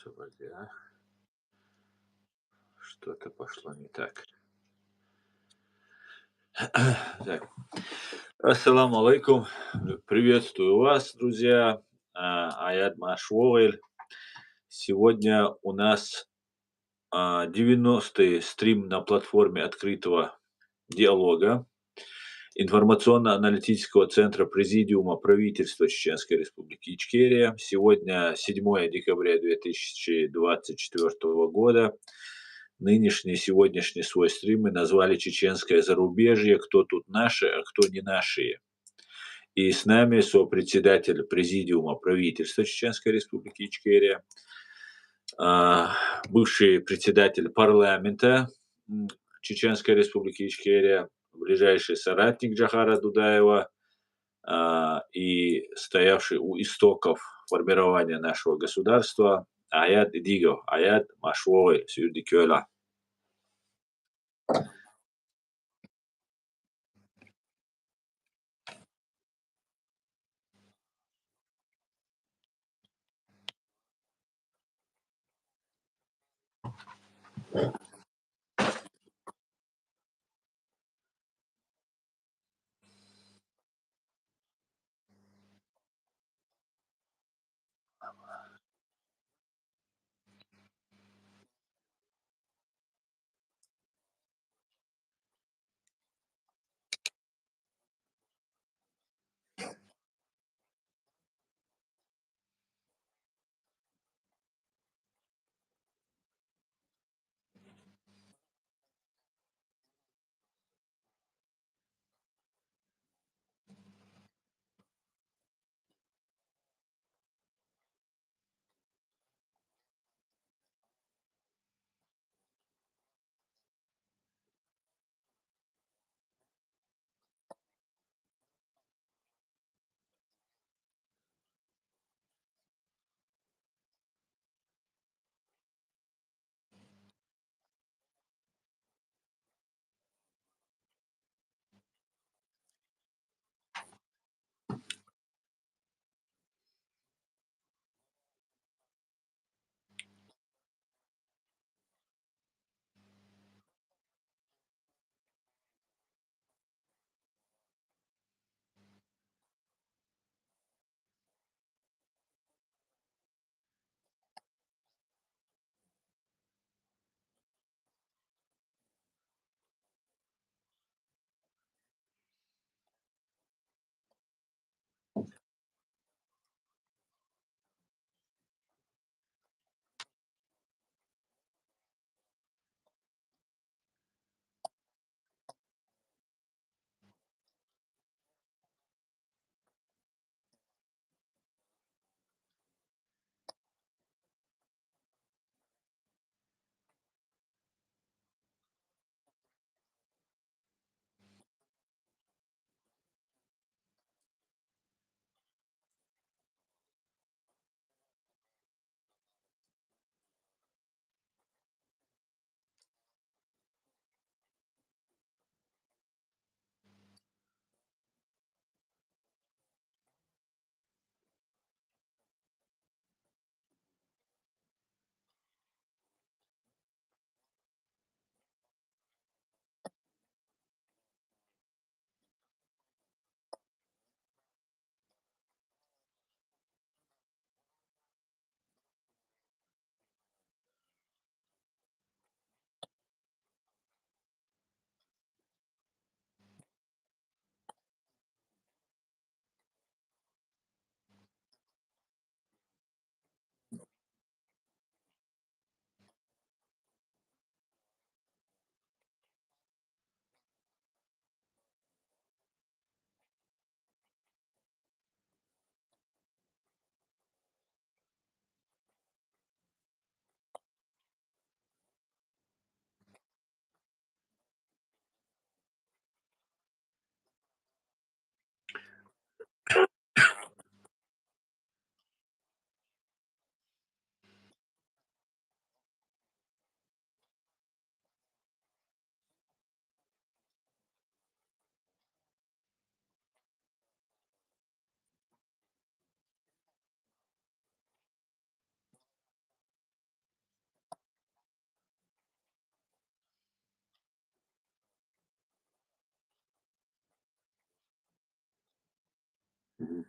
Вроде, а? Что-то пошло не так. Так. Ассаламу алейкум. Приветствую вас, друзья. Аят Машвовель. Сегодня у нас 90-й стрим на платформе открытого диалога информационно-аналитического центра Президиума правительства Чеченской Республики Ичкерия. Сегодня 7 декабря 2024 года. Нынешний, сегодняшний свой стрим мы назвали «Чеченское зарубежье. Кто тут наши, а кто не наши». И с нами сопредседатель Президиума правительства Чеченской Республики Ичкерия, бывший председатель парламента Чеченской Республики Ичкерия, ближайший соратник Джахара Дудаева и стоявший у истоков формирования нашего государства Аят Идигов, Аят Машвой Сюрдикёла. Мгм.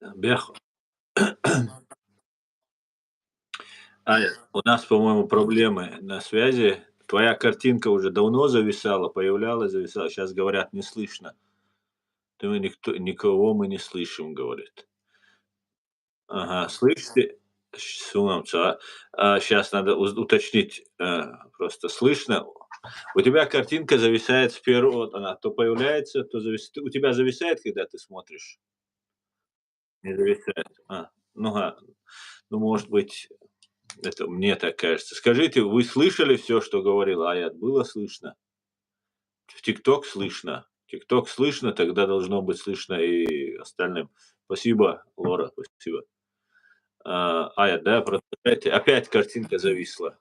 Бех. У нас, по-моему, проблемы на связи. Твоя картинка уже давно зависала, появлялась, зависала. Сейчас говорят, не слышно. Никого мы не слышим, говорит. Ага, слышите? Сунамца. Щас надо уточнить, просто слышно. У тебя картинка зависает с первого, вот она то появляется, то зависает. У тебя зависает, когда ты смотришь? Не зависает. Ну, может быть, это мне так кажется. Скажите, вы слышали все, что говорил Аят? Было слышно? В "Тикток" слышно. "Тикток" слышно, тогда должно быть слышно и остальным. Спасибо, Лора, спасибо. Аят, да, продолжайте. Опять картинка зависла.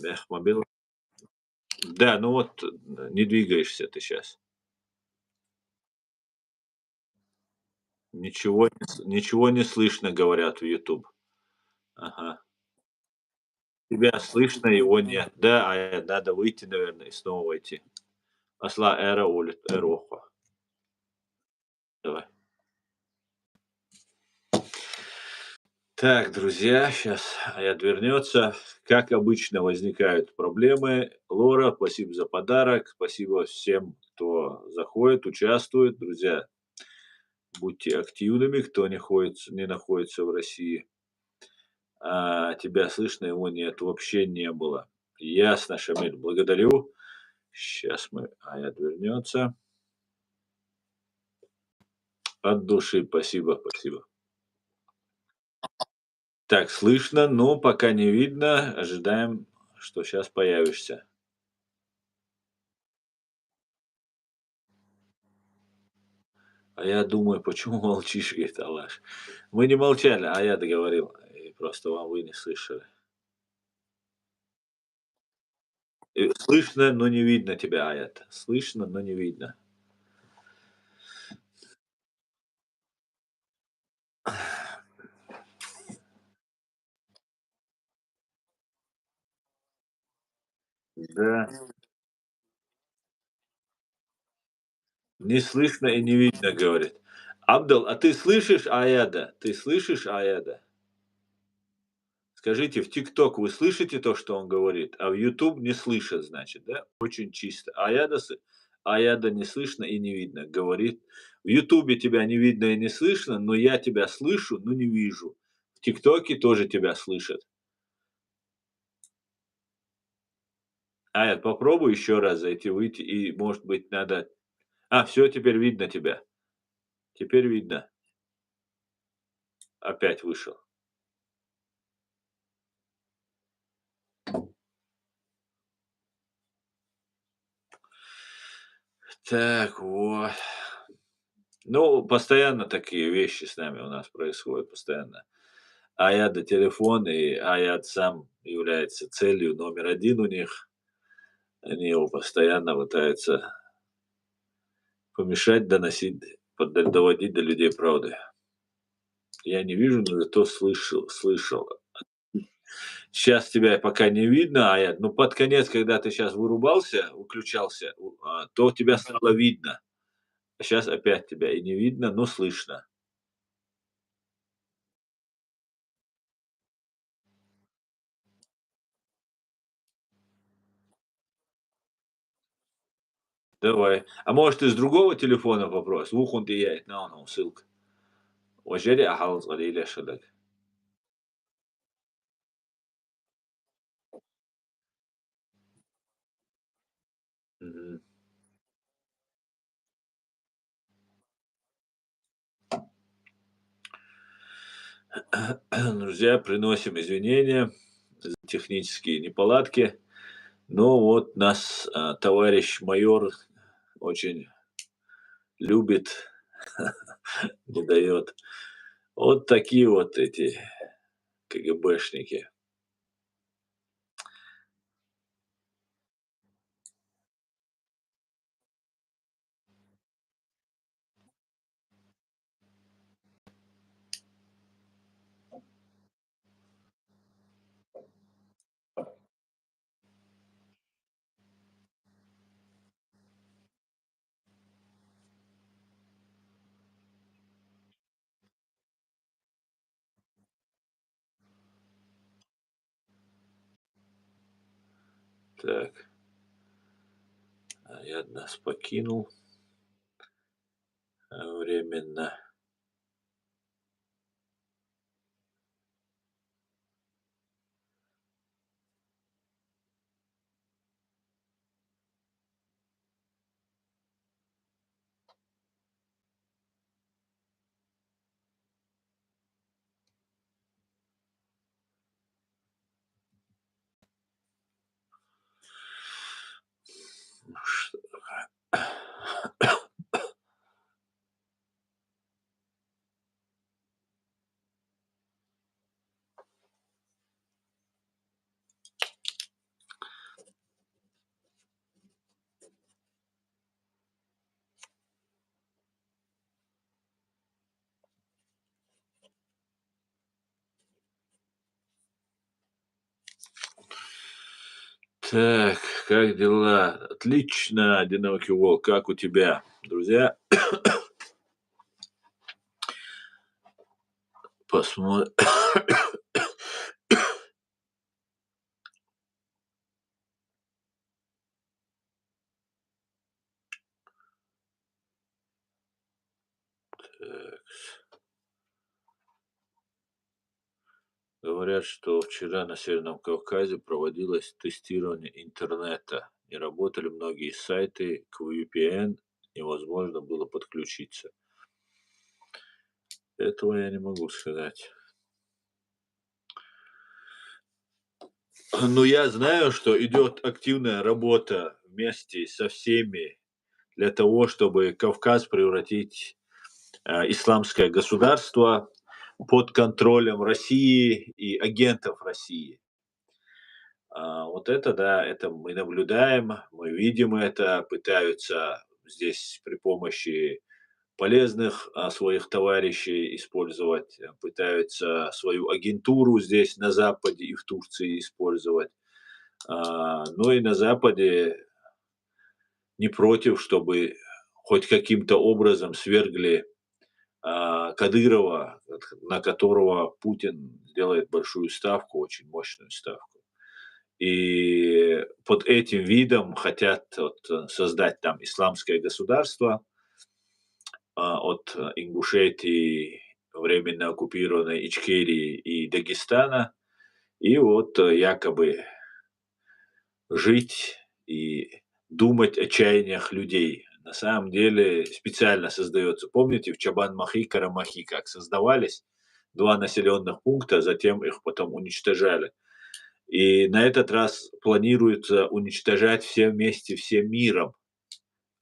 Эх, мобила. Да, ну вот, не двигаешься ты сейчас. Ничего не слышно, говорят в YouTube. Ага. Тебя слышно, его нет. Да, надо выйти, наверное, и снова войти. Asla era Эрохо. Давай. Так, друзья, сейчас Аят вернется. Как обычно, возникают проблемы. Лора, спасибо за подарок. Спасибо всем, кто заходит, участвует. Друзья, будьте активными, кто не находится в России. Тебя слышно, его нет, вообще не было. Ясно, Шамиль, благодарю. Сейчас Аят вернется. От души, спасибо, спасибо. Так, слышно, но пока не видно. Ожидаем, что сейчас появишься. А я думаю, почему молчишь, говорит Алаш. Мы не молчали, а я договорил. И просто вы не слышали. Слышно, но не видно тебя, Аят. Слышно, но не видно. Да, не слышно и не видно, говорит. Абдул, а ты слышишь Аяда? Ты слышишь Аяда? Скажите, в "ТикТок" вы слышите то, что он говорит, а в YouTube не слышат, значит, да? Очень чисто. Аяда не слышно и не видно, говорит. В "Ютубе" тебя не видно и не слышно, но я тебя слышу, но не вижу. В "ТикТоке" тоже тебя слышат. Аят, попробуй еще раз зайти, выйти, и, может быть, надо. Все, теперь видно тебя. Теперь видно. Опять вышел. Так, вот. Ну, постоянно такие вещи с нами у нас происходят, постоянно. Аяда телефон, и Аяд сам является целью номер один у них. Они его постоянно пытаются помешать доводить до людей правды. Я не вижу, но зато слышал. Сейчас тебя пока не видно, Аяд, но под конец, когда ты сейчас выключался, то тебя стало видно. А щас опять тебя и не видно, но слышно. Давай. А может, из другого телефона вопрос? Вухун ты я ссылка. وجري أحافظ قليل يشغلك. Мгм. Друзья, приносим извинения за технические неполадки. Но вот нас, товарищ майор очень любит, не дает. Вот такие вот эти КГБшники. Так, я нас покинул временно. Что Так, как дела? Отлично, одинокий волк. Как у тебя, друзья? Посмотрим. Говорят, что вчера на Северном Кавказе проводилось тестирование интернета. Не работали многие сайты, к VPN невозможно было подключиться. Этого я не могу сказать. Но я знаю, что идет активная работа вместе со всеми для того, чтобы Кавказ превратить исламское государство под контролем России и агентов России. Вот это да, это мы наблюдаем, мы видим это, пытаются здесь при помощи полезных своих товарищей использовать, пытаются свою агентуру здесь на Западе и в Турции использовать. Но и на Западе не против, чтобы хоть каким-то образом свергли Кадырова, на которого Путин делает большую ставку, очень мощную ставку. И под этим видом хотят вот, создать там исламское государство от Ингушетии, временно оккупированной Ичкерии и Дагестана, и вот якобы жить и думать о чаяниях людей. На самом деле специально создается. Помните, в Чабан-Махи, Карамахи как создавались два населенных пункта, затем их потом уничтожали. И на этот раз планируется уничтожать все вместе, всем миром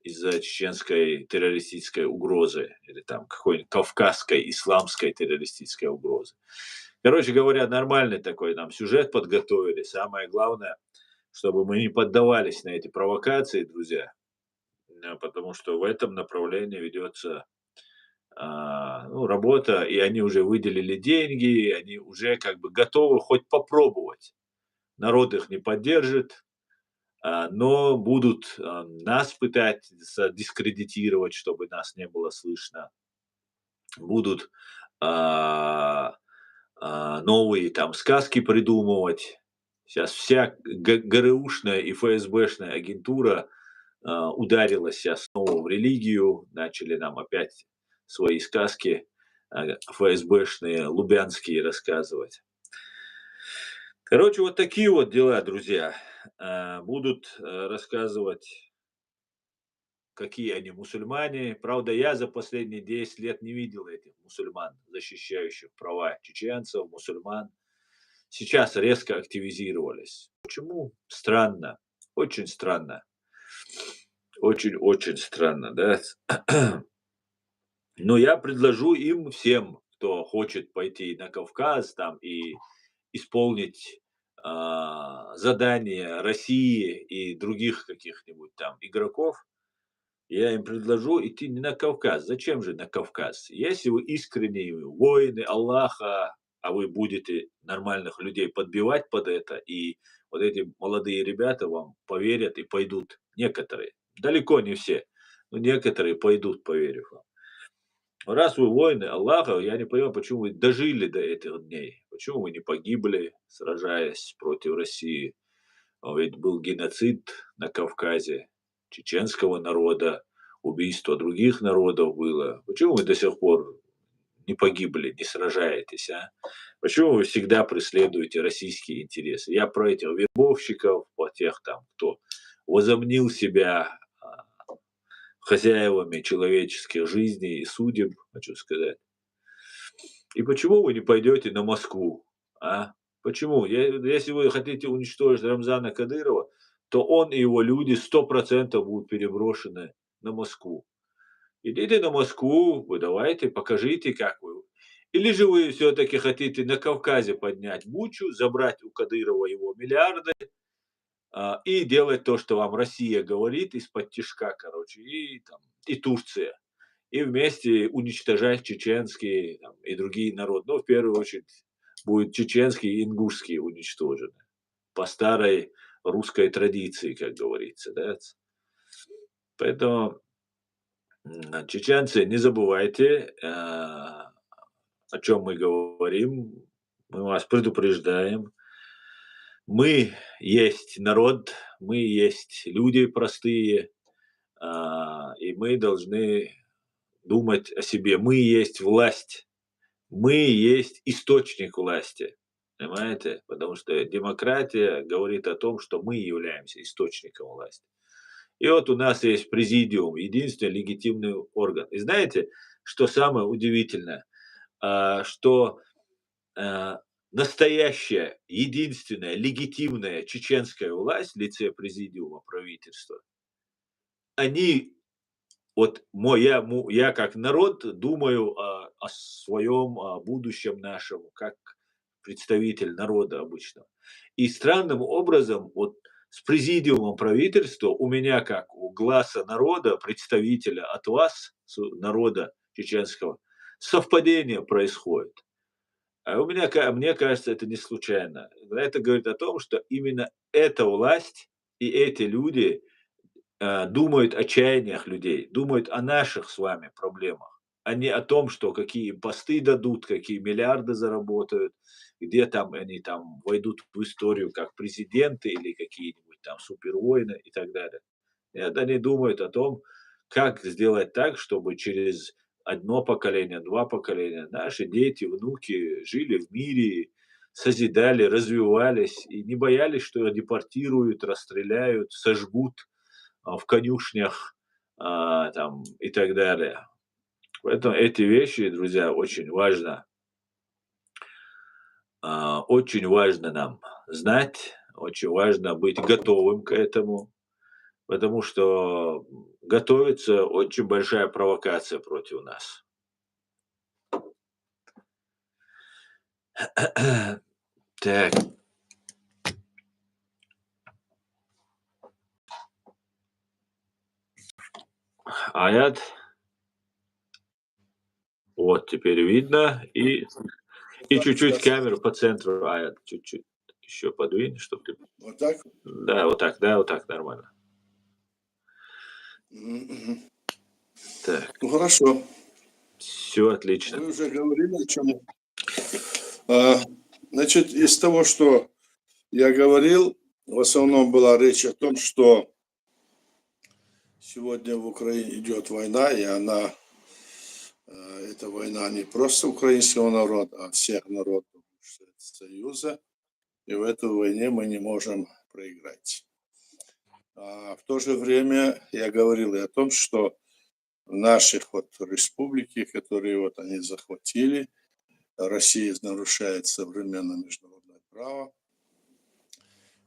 из-за чеченской террористической угрозы или там какой-нибудь кавказской исламской террористической угрозы. Короче говоря, нормальный такой нам сюжет подготовили. Самое главное, чтобы мы не поддавались на эти провокации, друзья, потому что в этом направлении ведется ну, работа, и они уже выделили деньги, они уже как бы готовы хоть попробовать. Народ их не поддержит, но будут нас пытаться дискредитировать, чтобы нас не было слышно. Будут а, новые там сказки придумывать. Сейчас вся ГРУшная и ФСБшная агентура ударилась сейчас снова в религию, начали нам опять свои сказки ФСБшные, лубянские рассказывать. Короче, вот такие вот дела, друзья. Будут рассказывать, какие они мусульмане. Правда, я за последние 10 лет не видел этих мусульман, защищающих права чеченцев, мусульман. Сейчас резко активизировались. Почему? Странно. Очень странно. Очень-очень странно, да? Но я предложу им всем, кто хочет пойти на Кавказ там и исполнить задания России и других каких-нибудь там игроков, я им предложу идти не на Кавказ. Зачем же на Кавказ? Если вы искренние воины Аллаха, а вы будете нормальных людей подбивать под это, и вот эти молодые ребята вам поверят и пойдут. Некоторые. Далеко не все. Но некоторые пойдут, поверив вам. Раз вы воины Аллаха, я не понимаю, почему вы дожили до этих дней. Почему вы не погибли, сражаясь против России. Ведь был геноцид на Кавказе чеченского народа, убийство других народов было. Почему вы до сих пор не погибли, не сражаетесь, а? Почему вы всегда преследуете российские интересы? Я про этих вербовщиков, про тех там, кто возомнил себя хозяевами человеческих жизней и судеб, хочу сказать. И почему вы не пойдете на Москву, а? Почему? Если вы хотите уничтожить Рамзана Кадырова, то он и его люди 100% будут переброшены на Москву. Идите на Москву, вы давайте, покажите, как вы. Или же вы все-таки хотите на Кавказе поднять бучу, забрать у Кадырова его миллиарды, и делать то, что вам Россия говорит из-под тишка, короче, и Турция. И вместе уничтожать чеченские там, и другие народы. Но в первую очередь будет чеченские и ингушские уничтожены. По старой русской традиции, как говорится. Да? Поэтому, чеченцы, не забывайте, о чем мы говорим. Мы вас предупреждаем. Мы есть народ, мы есть люди простые, и мы должны думать о себе. Мы есть власть, мы есть источник власти, понимаете? Потому что демократия говорит о том, что мы являемся источником власти. И вот у нас есть президиум, единственный легитимный орган. И знаете, что самое удивительное? Что настоящая, единственная, легитимная чеченская власть в лице президиума правительства, они, вот я как народ думаю о своем будущем нашем, как представитель народа обычного. И странным образом, вот с президиумом правительства у меня, как у гласа народа, представителя от вас, народа чеченского, совпадение происходит. А мне кажется, это не случайно. Это говорит о том, что именно эта власть и эти люди думают о чаяниях людей, думают о наших с вами проблемах, а не о том, что какие им посты дадут, какие миллиарды заработают, где там они там войдут в историю как президенты или какие-нибудь там супервоины и так далее. Нет, они думают о том, как сделать так, чтобы через одно поколение, 2 поколения наши дети, внуки жили в мире, созидали, развивались и не боялись, что депортируют, расстреляют, сожгут в конюшнях, там и так далее. Поэтому эти вещи, друзья, очень важно нам знать, очень важно быть готовым к этому, потому что готовится очень большая провокация против нас. Так. Аят. Вот теперь видно. И чуть-чуть камеру по центру, Аят, чуть-чуть еще подвинь, чтобы ты... Вот так? Да, вот так нормально. Так. Ну хорошо. Все отлично. Вы уже говорили о чем. Значит, из того, что я говорил, в основном была речь о том, что сегодня в Украине идет война, и эта война не просто украинского народа, а всех народов Союза. И в этой войне мы не можем проиграть. В то же время я говорил и о том, что в наших республики, которые они захватили, Россия нарушает современное международное право.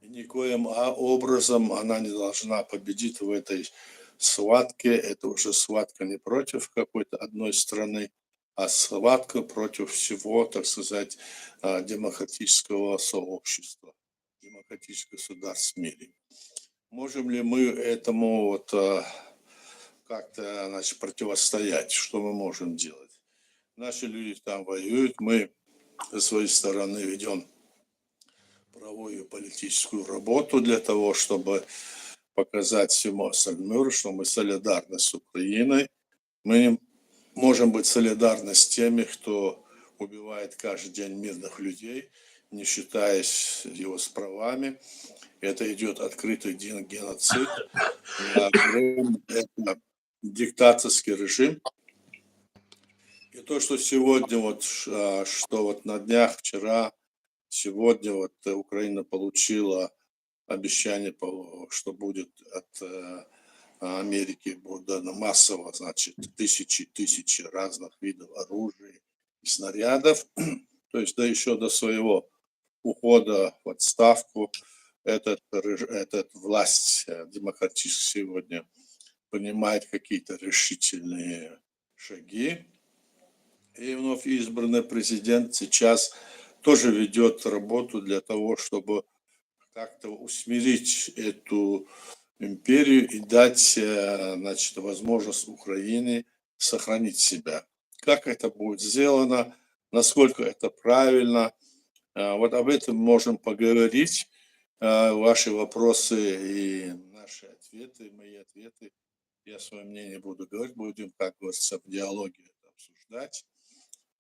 И никоим образом она не должна победить в этой схватке. Это уже схватка не против какой-то одной страны, а схватка против всего, так сказать, демократического сообщества, демократических государств в мире. Можем ли мы этому как-то противостоять? Что мы можем делать? Наши люди там воюют, мы со своей стороны ведем правовую политическую работу для того, чтобы показать всему остальному миру, что мы солидарны с Украиной. Мы можем быть солидарны с теми, кто убивает каждый день мирных людей. не считаясь его с правами. Это идет открытый геноцид. Крым – это диктаторский режим. И то, что сегодня, что вот на днях, вчера, сегодня вот Украина получила обещание, что будет от Америки будет дано массово, значит, тысячи разных видов оружия и снарядов. То есть, да, еще до своего ухода в отставку этот власть демократическая сегодня принимает какие-то решительные шаги. И вновь избранный президент сейчас тоже ведет работу для того, чтобы как-то усмирить эту империю и дать, значит, возможность Украине сохранить себя. Как это будет сделано, насколько это правильно, вот об этом можем поговорить. Ваши вопросы и наши ответы, мои ответы. Я свое мнение буду говорить, будем, как говорится, в диалоге это обсуждать.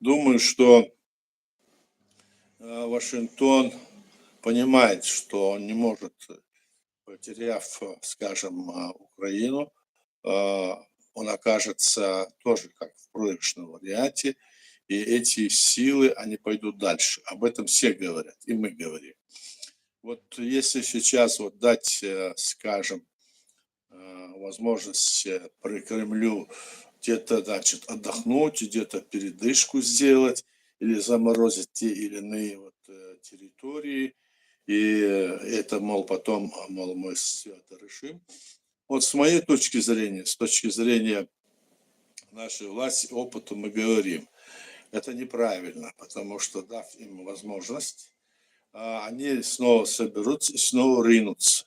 Думаю, что Вашингтон понимает, что он не может, потеряв, скажем, Украину, он окажется тоже как в проигрышном варианте, и эти силы, они пойдут дальше. Об этом все говорят, и мы говорим. Вот если сейчас вот дать, скажем, возможность при Кремлю где-то, значит, отдохнуть, где-то передышку сделать или заморозить те или иные вот территории, и это, мол, потом, мол, мы все это решим. Вот с моей точки зрения, с точки зрения нашей власти, опыта мы говорим, это неправильно, потому что, дав им возможность, они снова соберутся и снова ринутся.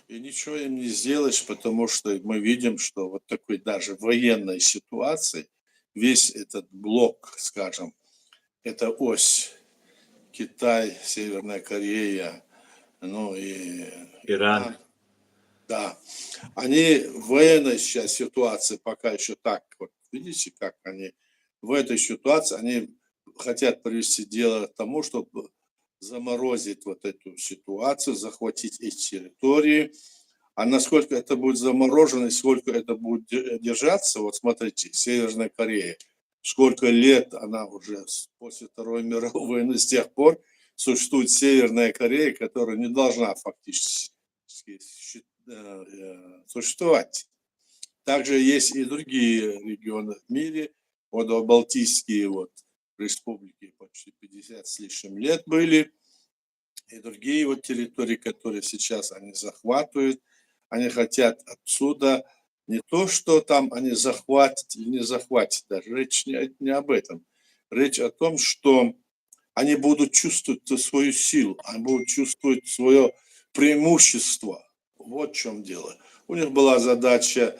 И ничего им не сделаешь, потому что мы видим, что вот такой даже военной ситуации весь этот блок, скажем, это ось Китай, Северная Корея, ну и Иран. Да, они в военной сейчас ситуации пока еще так, вот видите, как они в этой ситуации, они хотят привести дело к тому, чтобы заморозить вот эту ситуацию, захватить эти территории. А насколько это будет заморожено и сколько это будет держаться, вот смотрите, Северная Корея, сколько лет она уже после Второй мировой войны, с тех пор существует Северная Корея, которая не должна фактически существовать. Также есть и другие регионы в мире, вот Балтийские вот республики почти 50 с лишним лет были, и другие вот территории, которые сейчас они захватывают, они хотят отсюда не то, что там они захватят или не захватят, даже речь не об этом. Речь о том, что они будут чувствовать свою силу, они будут чувствовать свое преимущество. Вот в чем дело. У них была задача,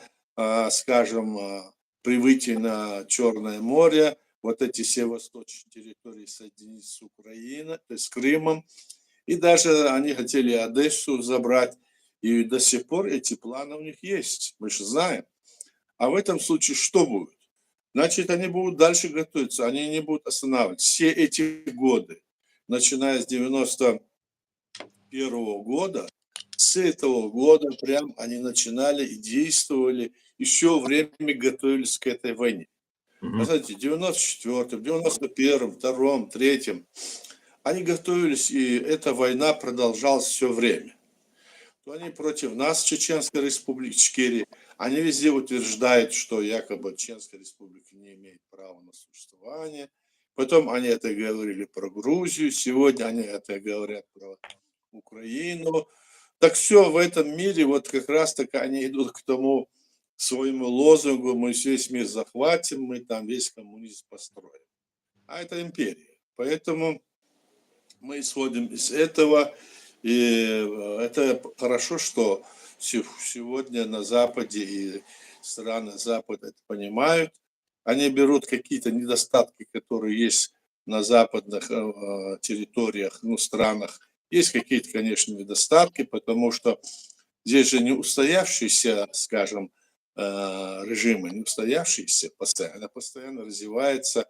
скажем, прибытие на Черное море, вот эти все восточные территории соединить с Украиной, то есть с Крымом. И даже они хотели Одессу забрать. И до сих пор эти планы у них есть, мы же знаем. А в этом случае что будет? Значит, они будут дальше готовиться, они не будут останавливаться. Все эти годы, начиная с 91 года, с этого года прям они начинали и действовали, еще время готовились к этой войне. Посмотрите, в 94-м, 91-м, 2-м, 3-м они готовились, и эта война продолжалась все время. То они против нас, Чеченской Республики, Ичкерии, они везде утверждают, что якобы Чеченская Республика не имеет права на существование. Потом они это говорили про Грузию, сегодня они это говорят про Украину. Так все в этом мире, вот как раз таки они идут к тому своему лозунгу: мы весь мир захватим, мы там весь коммунизм построим. А это империя. Поэтому мы исходим из этого, и это хорошо, что сегодня на Западе и страны Запада это понимают. Они берут какие-то недостатки, которые есть на западных территориях, ну, странах. Есть какие-то, конечно, недостатки, потому что здесь же не устоявшиеся, скажем, режимы, не устоявшиеся постоянно развивается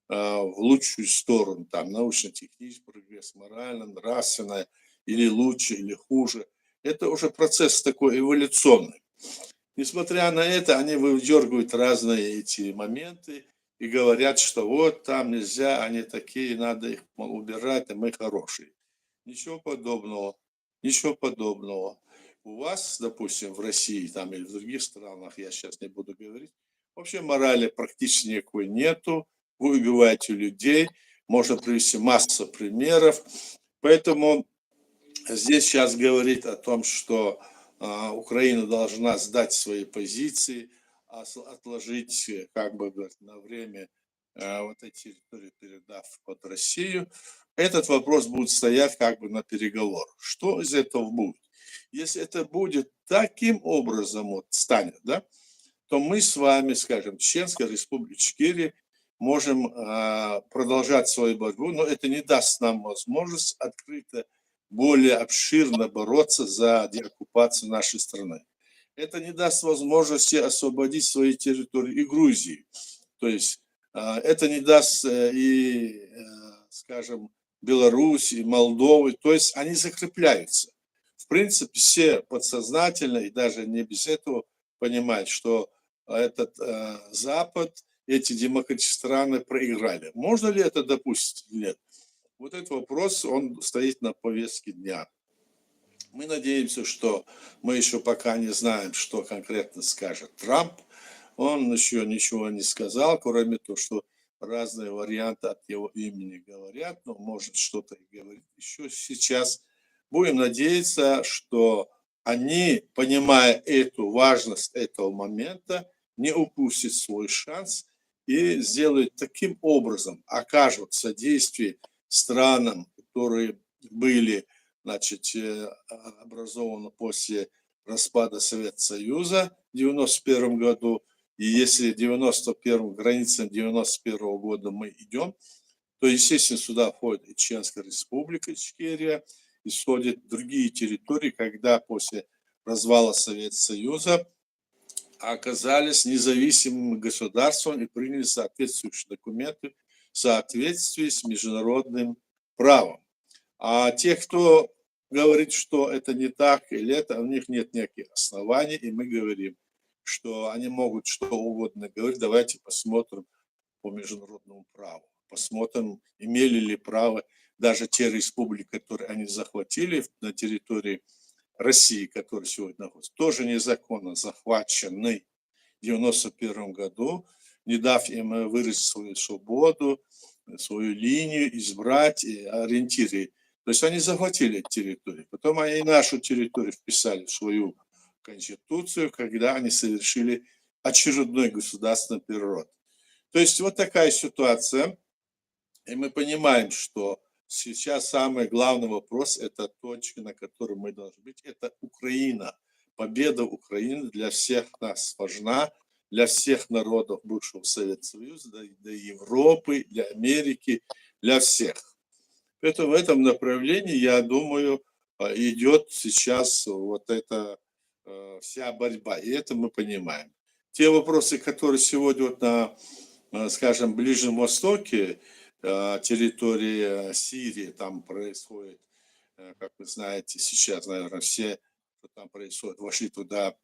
в лучшую сторону, там, научно-технический прогресс, морально-нравственное, или лучше, или хуже. Это уже процесс такой эволюционный. Несмотря на это, они выдергивают разные эти моменты и говорят, что вот там нельзя, они такие, надо их убирать, а мы хорошие. Ничего подобного, ничего подобного. У вас, допустим, в России там или в других странах, я сейчас не буду говорить, вообще морали практически никакой нету. Вы убиваете людей, можно привести массу примеров. Поэтому здесь сейчас говорит о том, что Украина должна сдать свои позиции, отложить, как бы говорят, на время вот эти территории, передав под Россию. Этот вопрос будет стоять как бы на переговорах. Что из этого будет? Если это будет таким образом вот станет, да, то мы с вами, скажем, Чеченская республика Ичкерия, можем продолжать свою борьбу, но это не даст нам возможность открыто, более обширно бороться за деоккупацию нашей страны. Это не даст возможности освободить свои территории и Грузии. То есть это не даст скажем, Беларуси, и Молдовы. То есть они закрепляются. В принципе, все подсознательно и даже не без этого понимают, что этот Запад, эти демократические страны проиграли. Можно ли это допустить? Нет. Вот этот вопрос, он стоит на повестке дня. Мы надеемся, что мы еще пока не знаем, что конкретно скажет Трамп. Он еще ничего не сказал, кроме того, что разные варианты от его имени говорят, но может что-то и говорит еще сейчас. Будем надеяться, что они, понимая эту важность этого момента, не упустят свой шанс и сделают таким образом, окажут содействие странам, которые были, значит, образованы после распада Советского Союза в 1991 году. И если 91 границам 91 года мы идем, то, естественно, сюда входит и Чеченская республика Ичкерия, и входят другие территории, когда после развала Советского Союза оказались независимым государством и приняли соответствующие документы в соответствии с международным правом. А те, кто говорит, что это не так или это, у них нет никаких оснований, и мы говорим, что они могут что угодно говорить. Давайте посмотрим по международному праву. Посмотрим, имели ли право даже те республики, которые они захватили на территории России, которые сегодня находятся, тоже незаконно захвачены в 1991 году, не дав им выразить свою свободу, свою линию, избрать ориентиры. То есть они захватили территорию. Потом они нашу территорию вписали в свою конституцию, когда они совершили очередной государственный переворот. То есть вот такая ситуация. И мы понимаем, что сейчас самый главный вопрос, это точка, на которой мы должны быть, это Украина. Победа Украины для всех нас важна, для всех народов бывшего Советского Союза, для Европы, для Америки, для всех. Поэтому в этом направлении, я думаю, идет сейчас вот эта вся борьба, и это мы понимаем. Те вопросы, которые сегодня вот на, скажем, Ближнем Востоке, территории Сирии, там происходит, как вы знаете, сейчас, наверное, все, что там происходит, вошли туда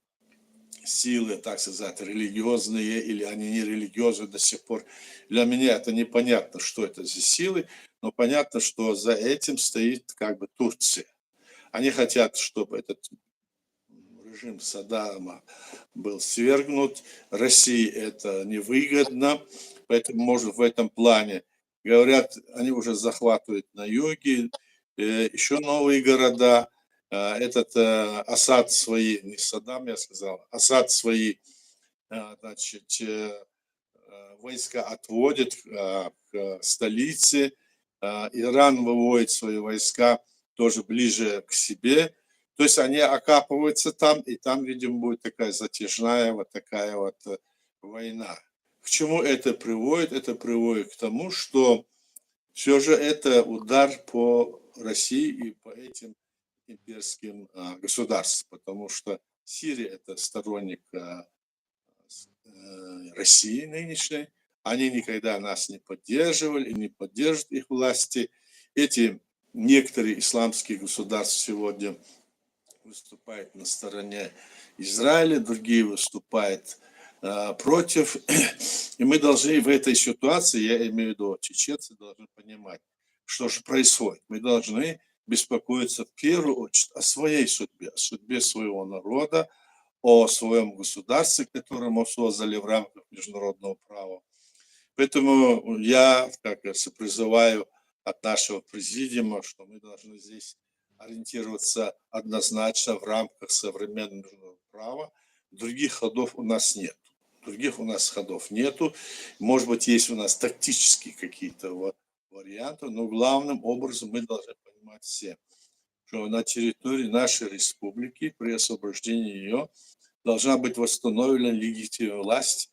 силы, так сказать, религиозные, или они не религиозные до сих пор. Для меня это непонятно, что это за силы, но понятно, что за этим стоит как бы Турция. Они хотят, чтобы этот режим Саддама был свергнут. России это невыгодно, поэтому, может, в этом плане, говорят, они уже захватывают на юге, еще новые города. Этот Асад свои, не Саддам, я сказал, Асад свои, значит, войска отводит к столице. Иран выводит свои войска тоже ближе к себе. То есть они окапываются там, и там, видимо, будет такая затяжная вот такая вот война. К чему это приводит? Это приводит к тому, что все же это удар по России и по этим имперским государствам, потому что Сирия – это сторонник России нынешней, Они никогда нас не поддерживали и не поддержат их власти. Эти некоторые исламские государства сегодня выступают на стороне Израиля, другие выступают против. И мы должны в этой ситуации, я имею в виду чеченцы, должны понимать, что же происходит. Мы должны беспокоиться в первую очередь о своей судьбе, о судьбе своего народа, о своем государстве, которое мы создали в рамках международного права. Поэтому я, как говорится, призываю от нашего президиума, что мы должны здесь ориентироваться однозначно в рамках современного международного права. Других ходов у нас нет. Других у нас ходов нету. Может быть, есть у нас тактические какие-то варианты, но главным образом мы должны понимать все, что на территории нашей республики при освобождении ее должна быть восстановлена легитимная власть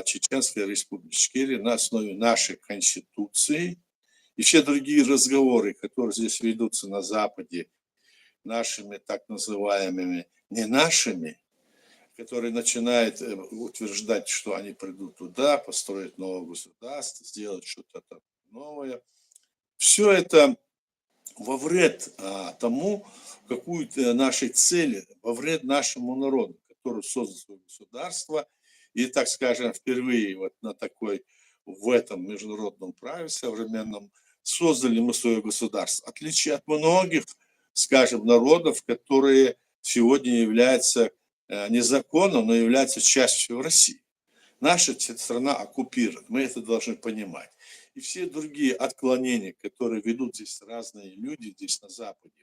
Чеченской Республики Ичкерия на основе нашей Конституции. И все другие разговоры, которые здесь ведутся на Западе, нашими так называемыми не нашими, которые начинают утверждать, что они придут туда, построить новое государство, сделать что-то новое. Все это во вред тому, какую-то нашей цели, во вред нашему народу, который создал свое государство. И, так скажем, впервые вот на такой, в этом международном праве современном создали мы свое государство. В отличие от многих, скажем, народов, которые сегодня являются незаконно, но является частью России. Наша страна оккупирована, мы это должны понимать. И все другие отклонения, которые ведут здесь разные люди, здесь на Западе,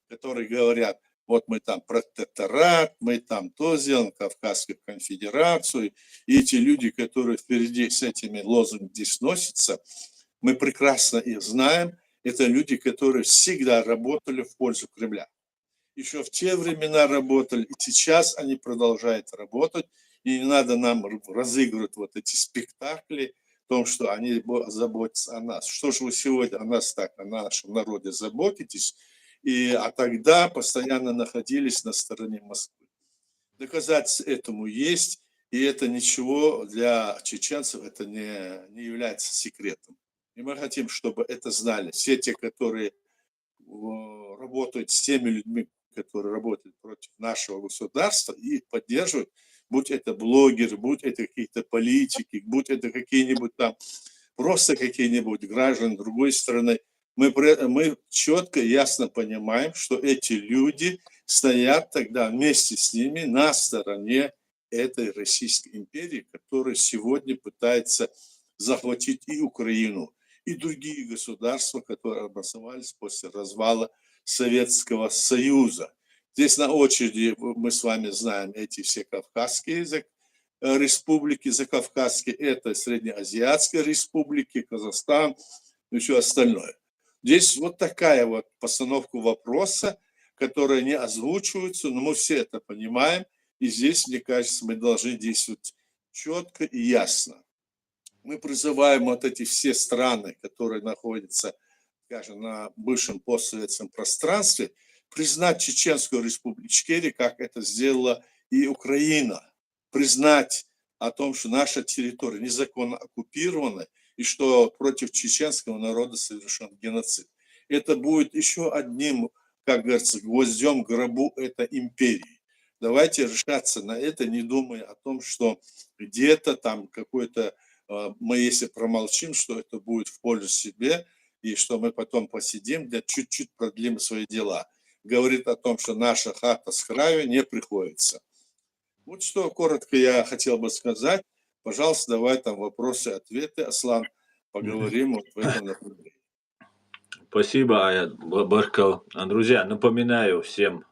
которые говорят, вот мы там протекторат, мы там то сделаем, Кавказскую конфедерацию, и эти люди, которые впереди с этими лозунгами здесь носятся, мы прекрасно их знаем, это люди, которые всегда работали в пользу Кремля. Еще в те времена работали, и сейчас они продолжают работать, и не надо нам разыгрывать вот эти спектакли о том, что они заботятся о нас. Что же вы сегодня о нас так, о нашем народе заботитесь, а тогда постоянно находились на стороне Москвы. Доказательства этому есть, и это ничего для чеченцев, это не является секретом. И мы хотим, чтобы это знали все те, которые работают с теми людьми, которые работают против нашего государства, и их поддерживают, будь это блогеры, будь это какие-то политики, будь это какие-нибудь там просто какие-нибудь граждане другой страны. Мы четко и ясно понимаем, что эти люди стоят тогда вместе с ними на стороне этой Российской империи, которая сегодня пытается захватить и Украину, и другие государства, которые образовались после развала Советского Союза. Здесь на очереди, мы с вами знаем, эти все кавказские республики закавказские, это Среднеазиатские республики, Казахстан и все остальное. Здесь вот такая вот постановка вопроса, которая не озвучивается, но мы все это понимаем, и здесь, мне кажется, мы должны действовать четко и ясно. Мы призываем вот эти все страны, которые находятся, скажем, на бывшем постсоветском пространстве, признать Чеченскую Республику Ичкерия, как это сделала и Украина. Признать о том, что наша территория незаконно оккупирована и что против чеченского народа совершен геноцид. Это будет еще одним, как говорится, гвоздем к гробу этой империи. Давайте решаться на это, не думая о том, что где-то там какой-то мы если промолчим, что это будет в пользу себе, и что мы потом посидим, да чуть-чуть продлим свои дела. Говорит о том, что наша хата с краю не приходится. Вот что коротко я хотел бы сказать. Пожалуйста, давай там вопросы-ответы, Аслан, поговорим вот в этом направлении. Спасибо, Аят Баркал. Друзья, напоминаю всем,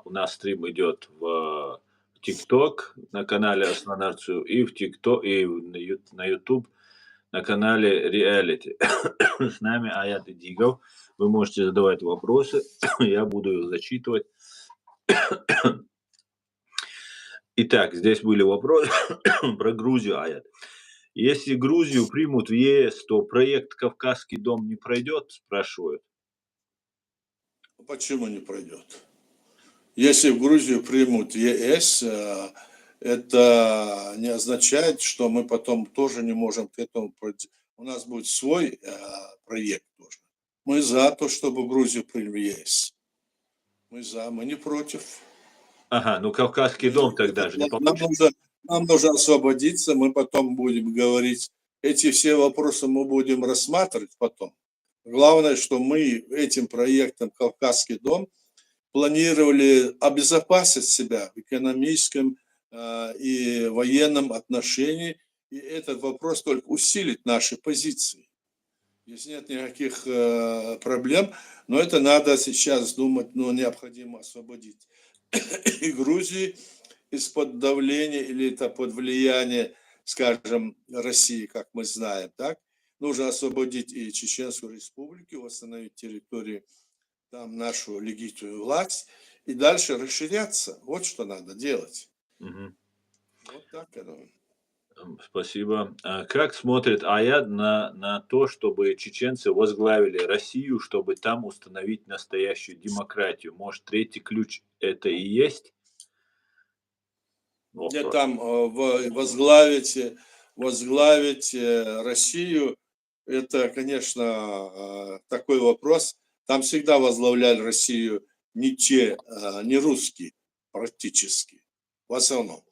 у нас стрим идет в ТикТок на канале Асланарцу и в ТикТок, и на YouTube на канале Реалити. С нами Аят Идигов. Вы можете задавать вопросы, я буду их зачитывать. Итак, здесь были вопросы про Грузию, Аят. Если Грузию примут в ЕС, то проект «Кавказский дом» не пройдет, спрашивают. Почему не пройдет? Если в Грузию примут ЕС, это не означает, что мы потом тоже не можем к этому пройти. У нас будет свой проект тоже. Мы за то, чтобы Грузию приняли в ЕС. Мы за, мы не против. Ага, ну Кавказский Мы, дом тогда же не получится. нам нужно освободиться, мы потом будем говорить. Эти все вопросы мы будем рассматривать потом. Главное, что мы этим проектом «Кавказский дом» планировали обезопасить себя в экономическом и военном отношении. И этот вопрос только усилит наши позиции. Здесь нет никаких проблем, но это надо сейчас думать, но необходимо освободить и Грузии из-под давления или это под влияние, скажем, России, как мы знаем, так? Нужно освободить и Чеченскую республику, восстановить территорию, там нашу легитимную власть, и дальше расширяться. Вот что надо делать. Мгм. Вот так это. Спасибо. А как смотрит Аяд на то, чтобы чеченцы возглавили Россию, чтобы там установить настоящую демократию? Может, третий ключ это и есть? Где Вопрос. там возглавить Россию, это, конечно, такой вопрос. Там всегда возглавляли Россию не русские практически, в основном.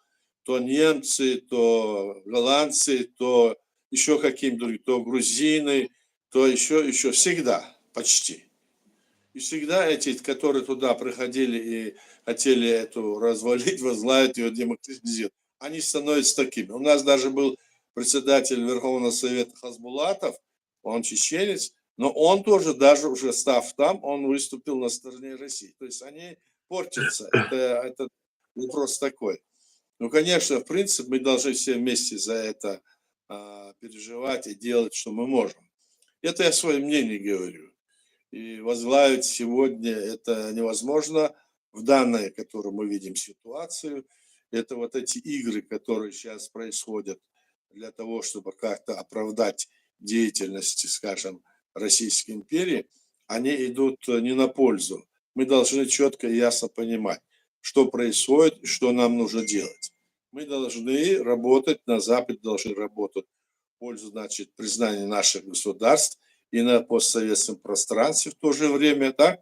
То немцы, то голландцы, то еще какие-нибудь, то грузины, то еще всегда почти. И всегда эти, которые туда приходили и хотели эту развалить, возглавить ее, демократизировать, они становятся такими. У нас даже был председатель Верховного Совета Хасбулатов, он чеченец, но он тоже, даже уже став там, он выступил на стороне России. То есть они портятся. Это вопрос такой. Ну, конечно, в принципе, мы должны все вместе за это переживать и делать, что мы можем. Это я свое мнение говорю. И возглавить сегодня это невозможно в данной, которую мы видим, ситуацию. Это вот эти игры, которые сейчас происходят для того, чтобы как-то оправдать деятельность, скажем, Российской империи, они идут не на пользу. Мы должны четко и ясно понимать, что происходит и что нам нужно делать. Мы должны работать, на Западе должны работать в пользу, значит, признания наших государств и на постсоветском пространстве в то же время, так?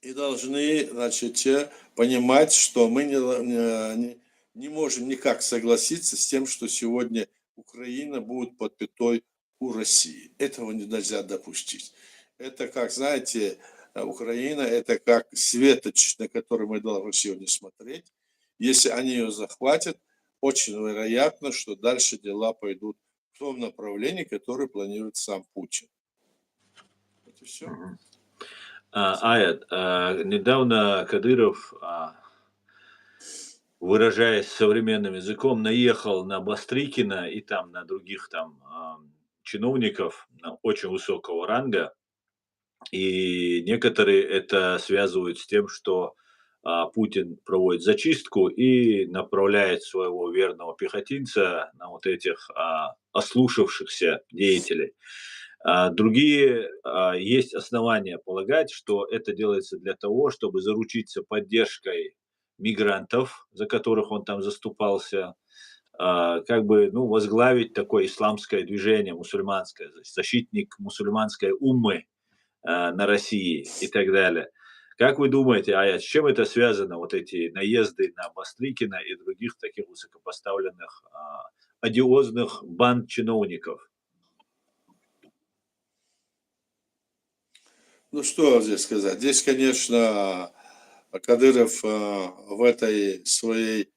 И должны, значит, понимать, что мы не можем никак согласиться с тем, что сегодня Украина будет под пятой у России. Этого нельзя допустить. Это, как, знаете, Украина, это как светоч, на который мы должны сегодня смотреть. Если они ее захватят, очень вероятно, что дальше дела пойдут в том направлении, которое планирует сам Путин. Это все. Мгм. Аят, недавно Кадыров, выражаясь современным языком, наехал на Бастрыкина и там на других там чиновников очень высокого ранга. И некоторые это связывают с тем, что Путин проводит зачистку и направляет своего верного пехотинца на вот этих ослушавшихся деятелей. Другие, есть основания полагать, что это делается для того, чтобы заручиться поддержкой мигрантов, за которых он там заступался, как бы, ну, возглавить такое исламское движение мусульманское, защитник мусульманской уммы на России и так далее. Как вы думаете, с чем это связано, вот эти наезды на Бастрыкина и других таких высокопоставленных, одиозных банд чиновников? Ну, что здесь сказать? Здесь, конечно, Кадыров в этой своей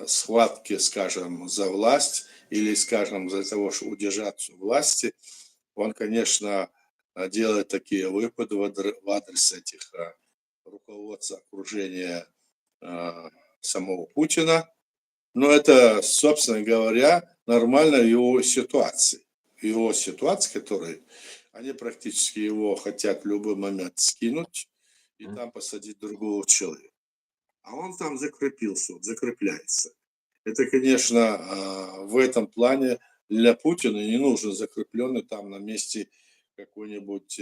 схватке, скажем, за власть или, скажем, за того, чтобы удержаться у власти, он, конечно, делает такие выпады в адрес этих руководства окружения самого Путина. Но это, собственно говоря, нормально в его ситуации. В его ситуации, которой они практически его хотят в любой момент скинуть и там посадить другого человека. А он там закрепился, закрепляется. Это, конечно, в этом плане для Путина не нужен закрепленный там на месте какой-нибудь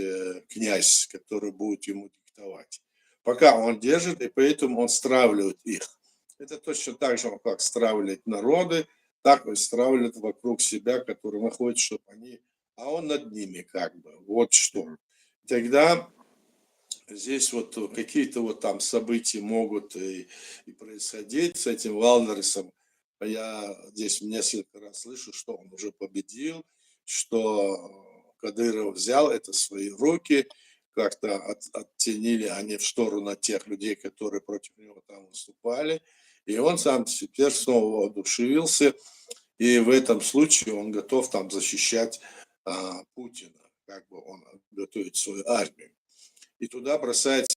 князь, который будет ему диктовать. Пока он держит, и поэтому он стравливает их. Это точно так же, как стравливать народы, так и стравливает вокруг себя, которые находят, чтобы они, а он над ними как бы, вот что. Мгм. Тогда здесь вот какие-то вот там события могут и происходить с этим Валдерсом. Я здесь несколько раз слышу, что он уже победил, что Кадыров взял это в свои руки, как-то оттенили они в сторону тех людей, которые против него там выступали. И он сам теперь снова воодушевился, и в этом случае он готов там защищать Путина, как бы он готовит свою армию. И туда бросается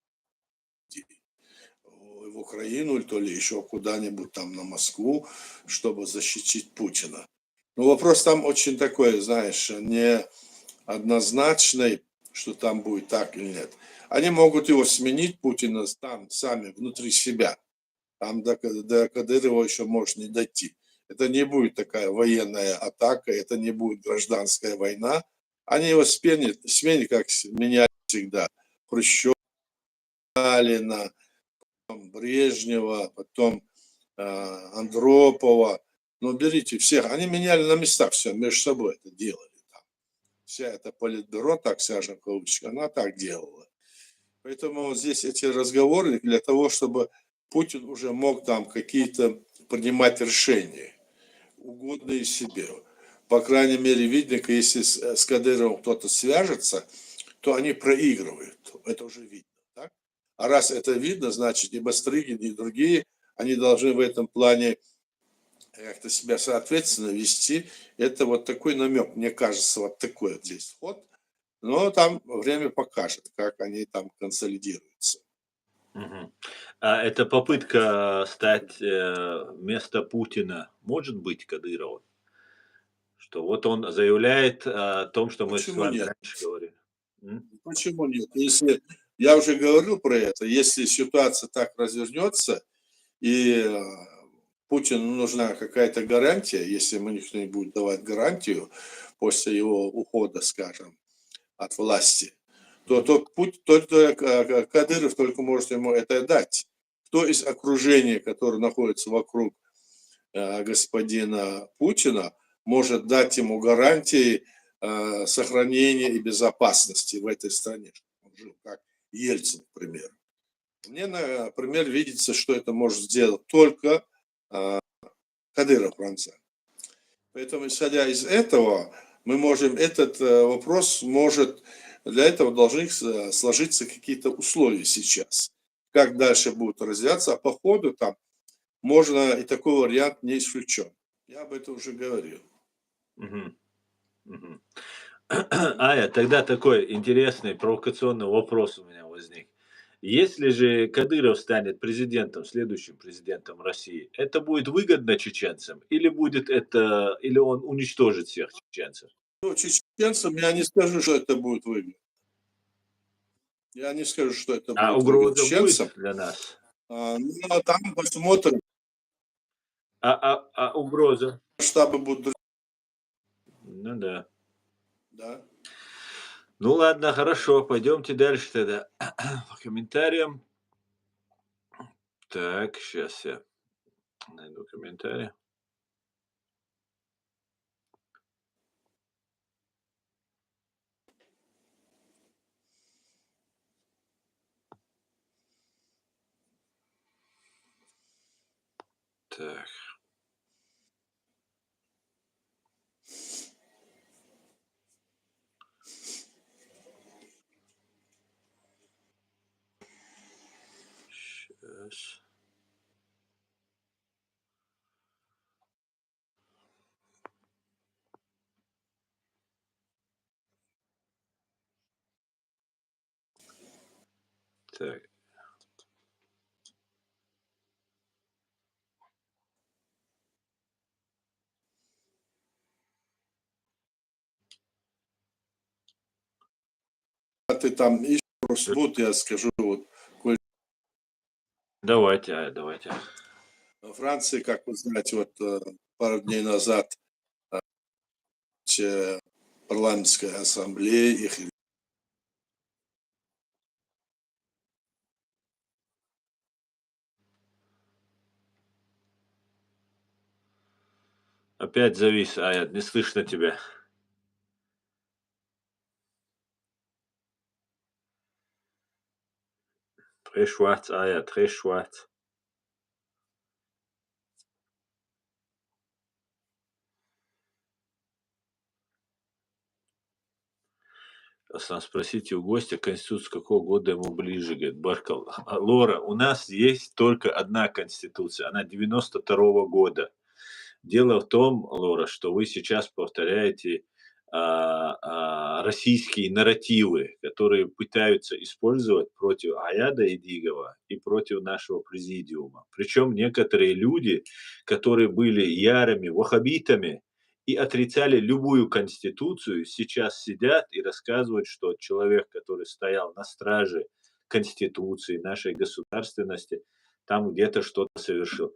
в Украину, или то ли еще куда-нибудь там на Москву, чтобы защитить Путина. Но вопрос там очень такой, знаешь, не однозначный, что там будет так или нет. Они могут его сменить, Путина, там сами, внутри себя. Там до Кадырова еще может не дойти. Это не будет такая военная атака, это не будет гражданская война. Они его сменят как меняли всегда. Хрущева, Сталина, Брежнева, потом Андропова. Ну, берите всех. Они меняли на местах все, между собой это делали. Там. Вся эта политбюро, так скажем, кавычка, она так делала. Поэтому вот здесь эти разговоры для того, чтобы Путин уже мог там какие-то принимать решения, угодные себе. По крайней мере, видно, если с Кадыровым кто-то свяжется, то они проигрывают. Это уже видно. Так? А раз это видно, значит и Бастрыгин, и другие, они должны в этом плане как-то себя соответственно вести. Это вот такой намек, мне кажется, вот такой вот здесь ход. Но там время покажет, как они там консолидируются. Мгм. А эта попытка стать, вместо Путина может быть Кадырова? Что вот он заявляет о том, что мы с Почему вами нет? раньше говорили. Почему нет? Если я уже говорил про это, если ситуация так развернется, и Путину нужна какая-то гарантия, если ему никто не будет давать гарантию после его ухода, скажем, от власти, то, Мгм. только Кадыров только может ему это дать. Кто из окружения, которое находится вокруг господина Путина, может дать ему гарантии сохранения и безопасности в этой стране, чтобы он жил, как Ельцин, к примеру. Мне, например, видится, что это может сделать только Кадыров Рамзан. Поэтому, исходя из этого, мы можем, этот вопрос может, для этого должны сложиться какие-то условия сейчас. Как дальше будут развиваться, а по ходу там можно и такой вариант не исключен. Я об этом уже говорил. Мгм. Мгм. Тогда такой интересный провокационный вопрос у меня возник. Если же Кадыров станет президентом, следующим президентом России, это будет выгодно чеченцам или будет это, или он уничтожит всех чеченцев? Ну, чеченцам я не скажу, что это будет выгодно. Я не скажу, что это А будет выгодно угроза чеченцам. будет для нас? Но там посмотрим, А угроза? масштабы будут, Ну да. да. Ну ладно, хорошо, пойдемте дальше тогда по комментариям. Так, сейчас я найду комментарий. Так, сейчас. Так, А ты там ищешь, просто вот я скажу, вот, коль давайте. во Франции, как вы знаете, вот пару дней назад парламентская ассамблея, их Опять завис, Аят, не слышно тебя. Très schwarz, Аят, très schwarz. Спросите у гостя, конституция какого года ему ближе, говорит Баркал. Лора, у нас есть только одна конституция, она 92-го года. Дело в том, Лора, что вы сейчас повторяете российские нарративы, которые пытаются использовать против Аяда и Дигова и против нашего президиума. Причем некоторые люди, которые были ярыми ваххабитами и отрицали любую конституцию, сейчас сидят и рассказывают, что человек, который стоял на страже конституции, нашей государственности, там где-то что-то совершил.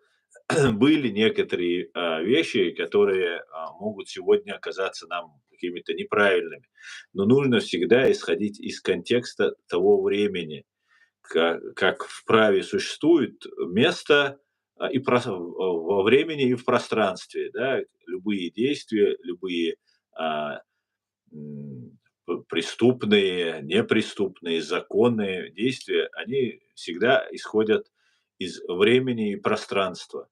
Были некоторые вещи, которые могут сегодня оказаться нам какими-то неправильными. Но нужно всегда исходить из контекста того времени, как в праве существует место во времени и в пространстве. Да? Любые действия, любые а, преступные, неприступные, законные действия, они всегда исходят из времени и пространства.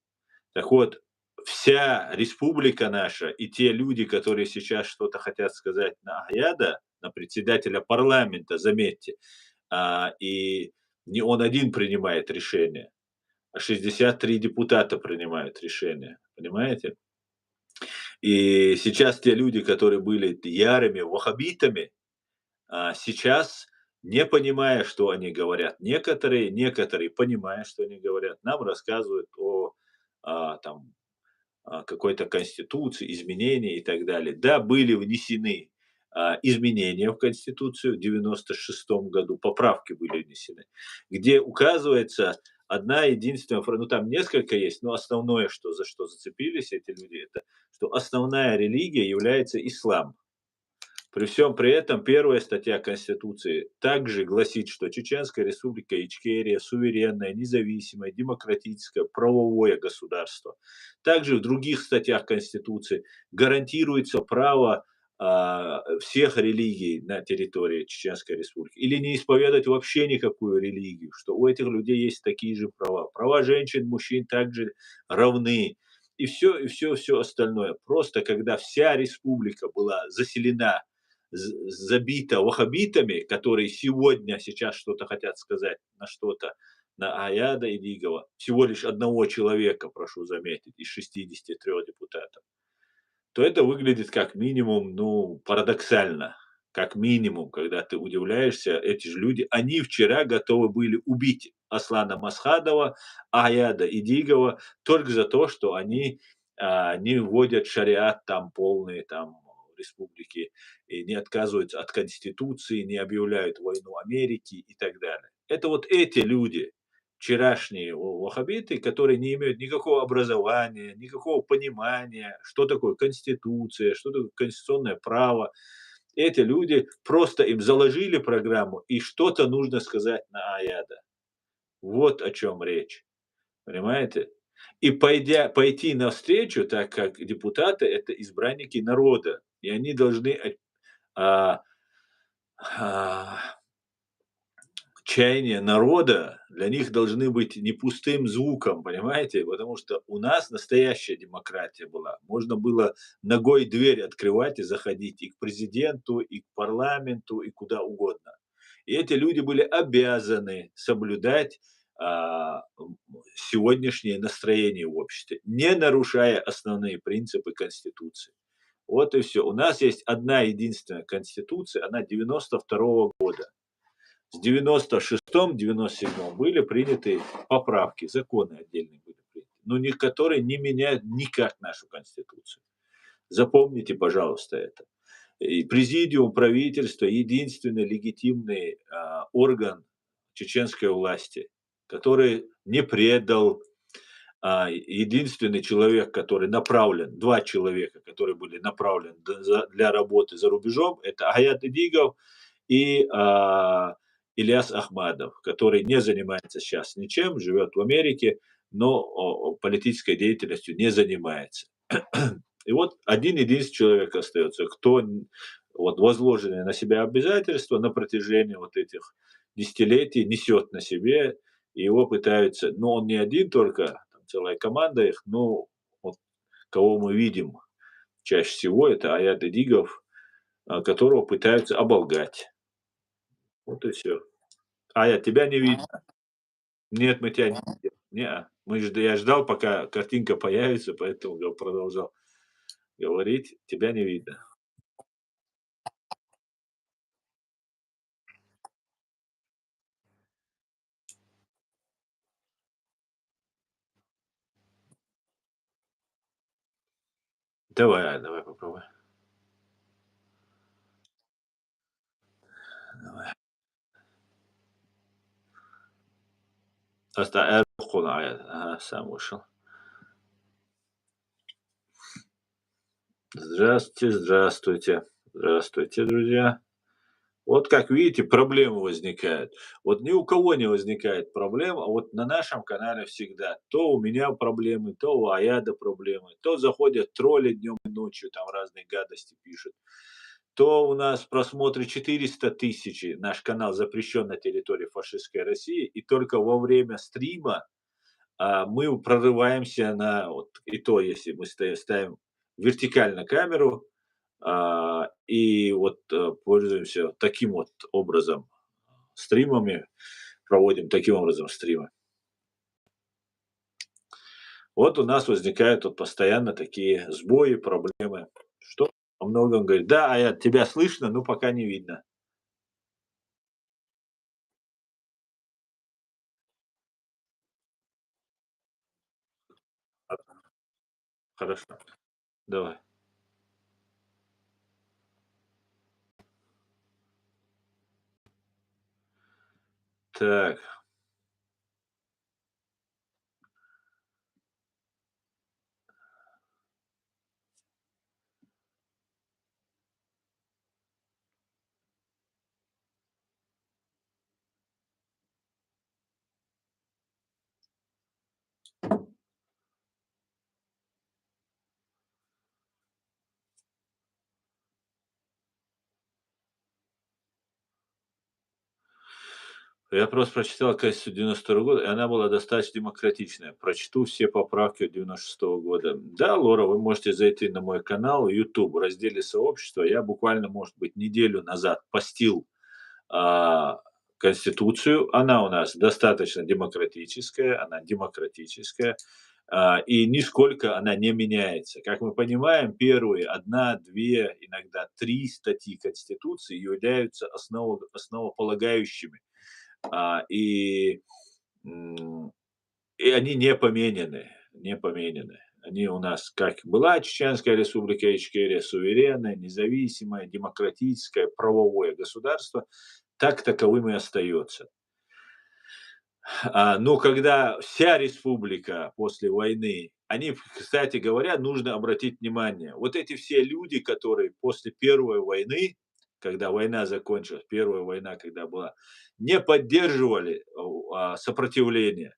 Так вот, вся республика наша и те люди, которые сейчас что-то хотят сказать на Аяда, на председателя парламента, заметьте, и не он один принимает решение, а 63 депутата принимают решение, понимаете? И сейчас те люди, которые были ярыми ваххабитами, сейчас, не понимая, что они говорят, некоторые, понимая, что они говорят, нам рассказывают о там какой-то конституции, изменения и так далее. Да, были внесены изменения в Конституцию в 96 году, поправки были внесены, где указывается одна единственная фраза, ну там несколько есть, но основное, что, за что зацепились эти люди, это что основная религия является ислам. При всем при этом первая статья Конституции также гласит, что Чеченская Республика Ичкерия суверенное, независимое, демократическое, правовое государство. Также в других статьях Конституции гарантируется право всех религий на территории Чеченской Республики. Или не исповедовать вообще никакую религию, что у этих людей есть такие же права. Права женщин, мужчин также равны. И все остальное. Просто когда вся республика была заселена забита ваххабитами, которые сейчас что-то хотят сказать на что-то, на Аяда и Дигова, всего лишь одного человека, прошу заметить, из 63 депутатов, то это выглядит как минимум, ну, парадоксально. Как минимум, когда ты удивляешься, эти же люди, они вчера готовы были убить Аслана Масхадова, Аяда и Дигова только за то, что они не вводят шариат там полные там республики, и не отказываются от Конституции, не объявляют войну Америке и так далее. Это вот эти люди, вчерашние ваххабиты, которые не имеют никакого образования, никакого понимания, что такое Конституция, что такое конституционное право. Эти люди просто им заложили программу, и что-то нужно сказать на Аяда. Вот о чем речь. Понимаете? И пойти навстречу, так как депутаты — это избранники народа, и они должны а, а, чаяния народа для них должны быть не пустым звуком, понимаете? Потому что у нас настоящая демократия была. Можно было ногой дверь открывать и заходить и к президенту, и к парламенту, и куда угодно. И эти люди были обязаны соблюдать сегодняшнее настроение в обществе, не нарушая основные принципы Конституции. Вот и все. У нас есть одна единственная Конституция, она 92-го года. В 96-м, 97-м были приняты поправки, законы отдельные были приняты, но которые не меняют никак нашу Конституцию. Запомните, пожалуйста, это. И президиум правительства — единственный легитимный орган чеченской власти, который не предал, единственный человек, который направлен, два человека, которые были направлены для работы за рубежом, это Аят Идигов и Ильяс Ахмадов, который не занимается сейчас ничем, живет в Америке, но политической деятельностью не занимается. И вот один единственный человек остается, кто вот возложенные на себя обязательства на протяжении вот этих десятилетий несет на себе, и его пытаются, но он не один только, там целая команда их, ну, вот кого мы видим чаще всего, это Аят Эдигов, которого пытаются оболгать. Вот и все. Аят, тебя не видно. Нет, мы тебя не видим. Неа. Я ждал, пока картинка появится, поэтому продолжал говорить. Тебя не видно. Давай попробуй. Давай. Аят. Ага, сам вышел. Здравствуйте, здравствуйте. Здравствуйте, друзья. Вот как видите, проблемы возникают. Вот ни у кого не возникает проблем, а вот на нашем канале всегда. То у меня проблемы, то у Аяда проблемы, то заходят тролли днем и ночью, там разные гадости пишут. То у нас просмотры 400 тысяч, наш канал запрещен на территории фашистской России, и только во время стрима мы прорываемся на, вот, и то, если мы ставим вертикально камеру, и вот пользуемся таким вот образом стримами, проводим таким образом стримы. Вот у нас возникают вот постоянно такие сбои, проблемы. Что о многом говорит. Да, тебя слышно, но пока не видно. А, Хорошо, давай. Так, я просто прочитал Конституцию 92 года, и она была достаточно демократичная. Прочту все поправки 96 года. Да, Лора, вы можете зайти на мой канал YouTube в разделе сообщества. Я буквально, может быть, неделю назад постил а, Конституцию. Она у нас достаточно демократическая, и нисколько она не меняется. Как мы понимаем, первые одна, две, иногда три статьи Конституции являются основополагающими. А, и, м, и они не поменены. Они у нас как была Чеченская республика Ичкерия, суверенное, независимое, демократическое, правовое государство, так таковым и остается. Но когда вся республика после войны, они, кстати говоря, нужно обратить внимание, вот эти все люди, которые после Первой войны, когда война закончилась, Первая война, когда была, не поддерживали сопротивление,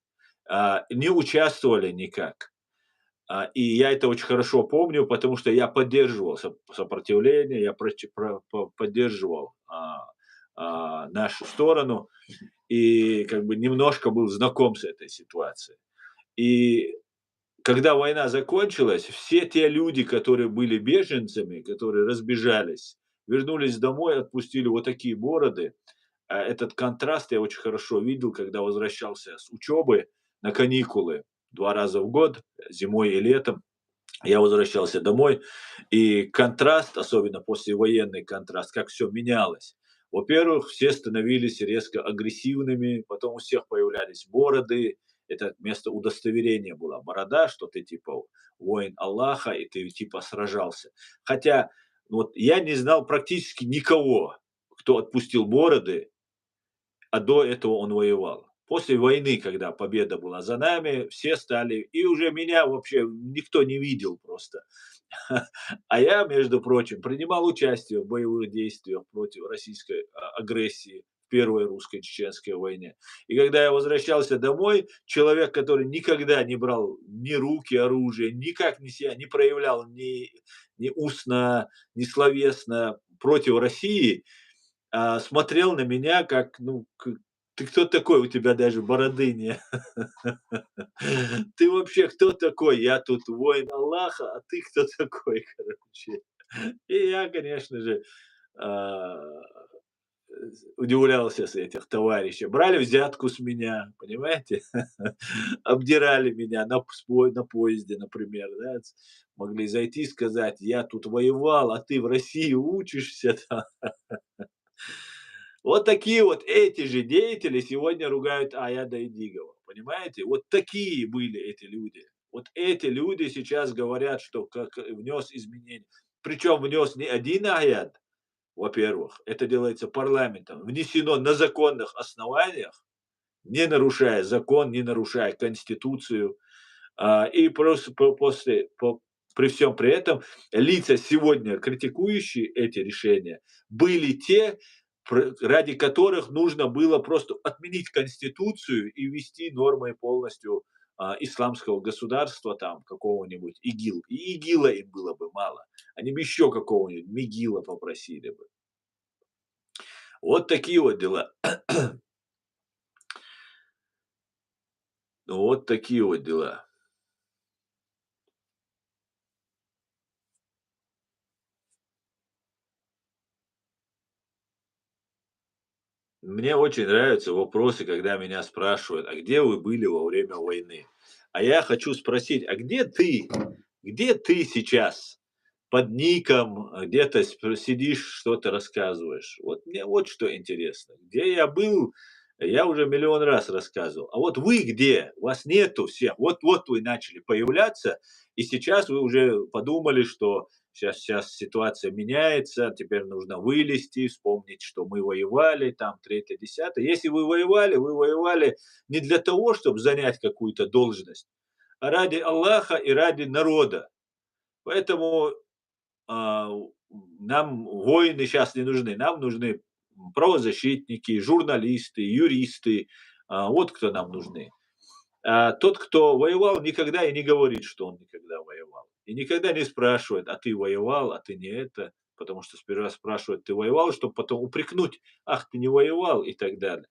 не участвовали никак. И я это очень хорошо помню, потому что я поддерживал сопротивление, я поддерживал нашу сторону и как бы немножко был знаком с этой ситуацией. И когда война закончилась, все те люди, которые были беженцами, которые разбежались, вернулись домой, отпустили вот такие бороды. Этот контраст я очень хорошо видел, когда возвращался с учебы на каникулы 2 раза в год, зимой и летом. Я возвращался домой, и контраст, особенно послевоенный контраст, как все менялось. Во-первых, все становились резко агрессивными, потом у всех появлялись бороды. Это вместо удостоверения была борода, что ты типа воин Аллаха, и ты типа сражался. Хотя вот я не знал практически никого, кто отпустил бороды, а до этого он воевал. После войны, когда победа была за нами, все стали, и уже меня вообще никто не видел просто. А я, между прочим, принимал участие в боевых действиях против российской агрессии в Первой русско-чеченской войне. И когда я возвращался домой, человек, который никогда не брал ни руки оружие, никак не себя не проявлял ни устно, ни словесно против России, смотрел на меня как, ну, ты кто такой? У тебя даже бороды нет. Ты вообще кто такой? Я тут воин Аллаха, а ты кто такой, короче? И я, конечно же, а, удивлялся с этих товарищей. Брали взятку с меня, понимаете? Обдирали меня на поезде, например, да. Могли зайти и сказать: "Я тут воевал, а ты в России учишься там". Вот такие вот эти же деятели сегодня ругают Аяда Эдигова, понимаете? Вот такие были эти люди. Вот эти люди сейчас говорят, что как внес изменения. Причем внес не один Аяд, во-первых, это делается парламентом, внесено на законных основаниях, не нарушая закон, не нарушая Конституцию. И просто при всем при этом лица, сегодня критикующие эти решения, были те, ради которых нужно было просто отменить Конституцию и ввести нормы полностью исламского государства, там, какого-нибудь ИГИЛ. И ИГИЛа им было бы мало. Они бы еще какого-нибудь МИГИЛа попросили бы. Вот такие вот дела. Вот такие вот дела. Мне очень нравятся вопросы, когда меня спрашивают: "А где вы были во время войны?" А я хочу спросить: "А где ты? Где ты сейчас?" Под ником, где-то сидишь, что-то рассказываешь. Вот мне вот что интересно. Где я был, я уже миллион раз рассказывал. А вот вы где? Вас нету всех. Вот вы начали появляться, и сейчас вы уже подумали, что сейчас ситуация меняется, теперь нужно вылезти, вспомнить, что мы воевали, там, третье, десятое. Если вы воевали не для того, чтобы занять какую-то должность, а ради Аллаха и ради народа. Поэтому а, нам воины сейчас не нужны, нам нужны правозащитники, журналисты, юристы. Вот кто нам нужны. А тот, кто воевал, никогда и не говорит, что он никогда воевал. И никогда не спрашивает: "А ты воевал, а ты не это". Потому что сперва спрашивают: "Ты воевал?", чтобы потом упрекнуть: "Ах, ты не воевал", и так далее.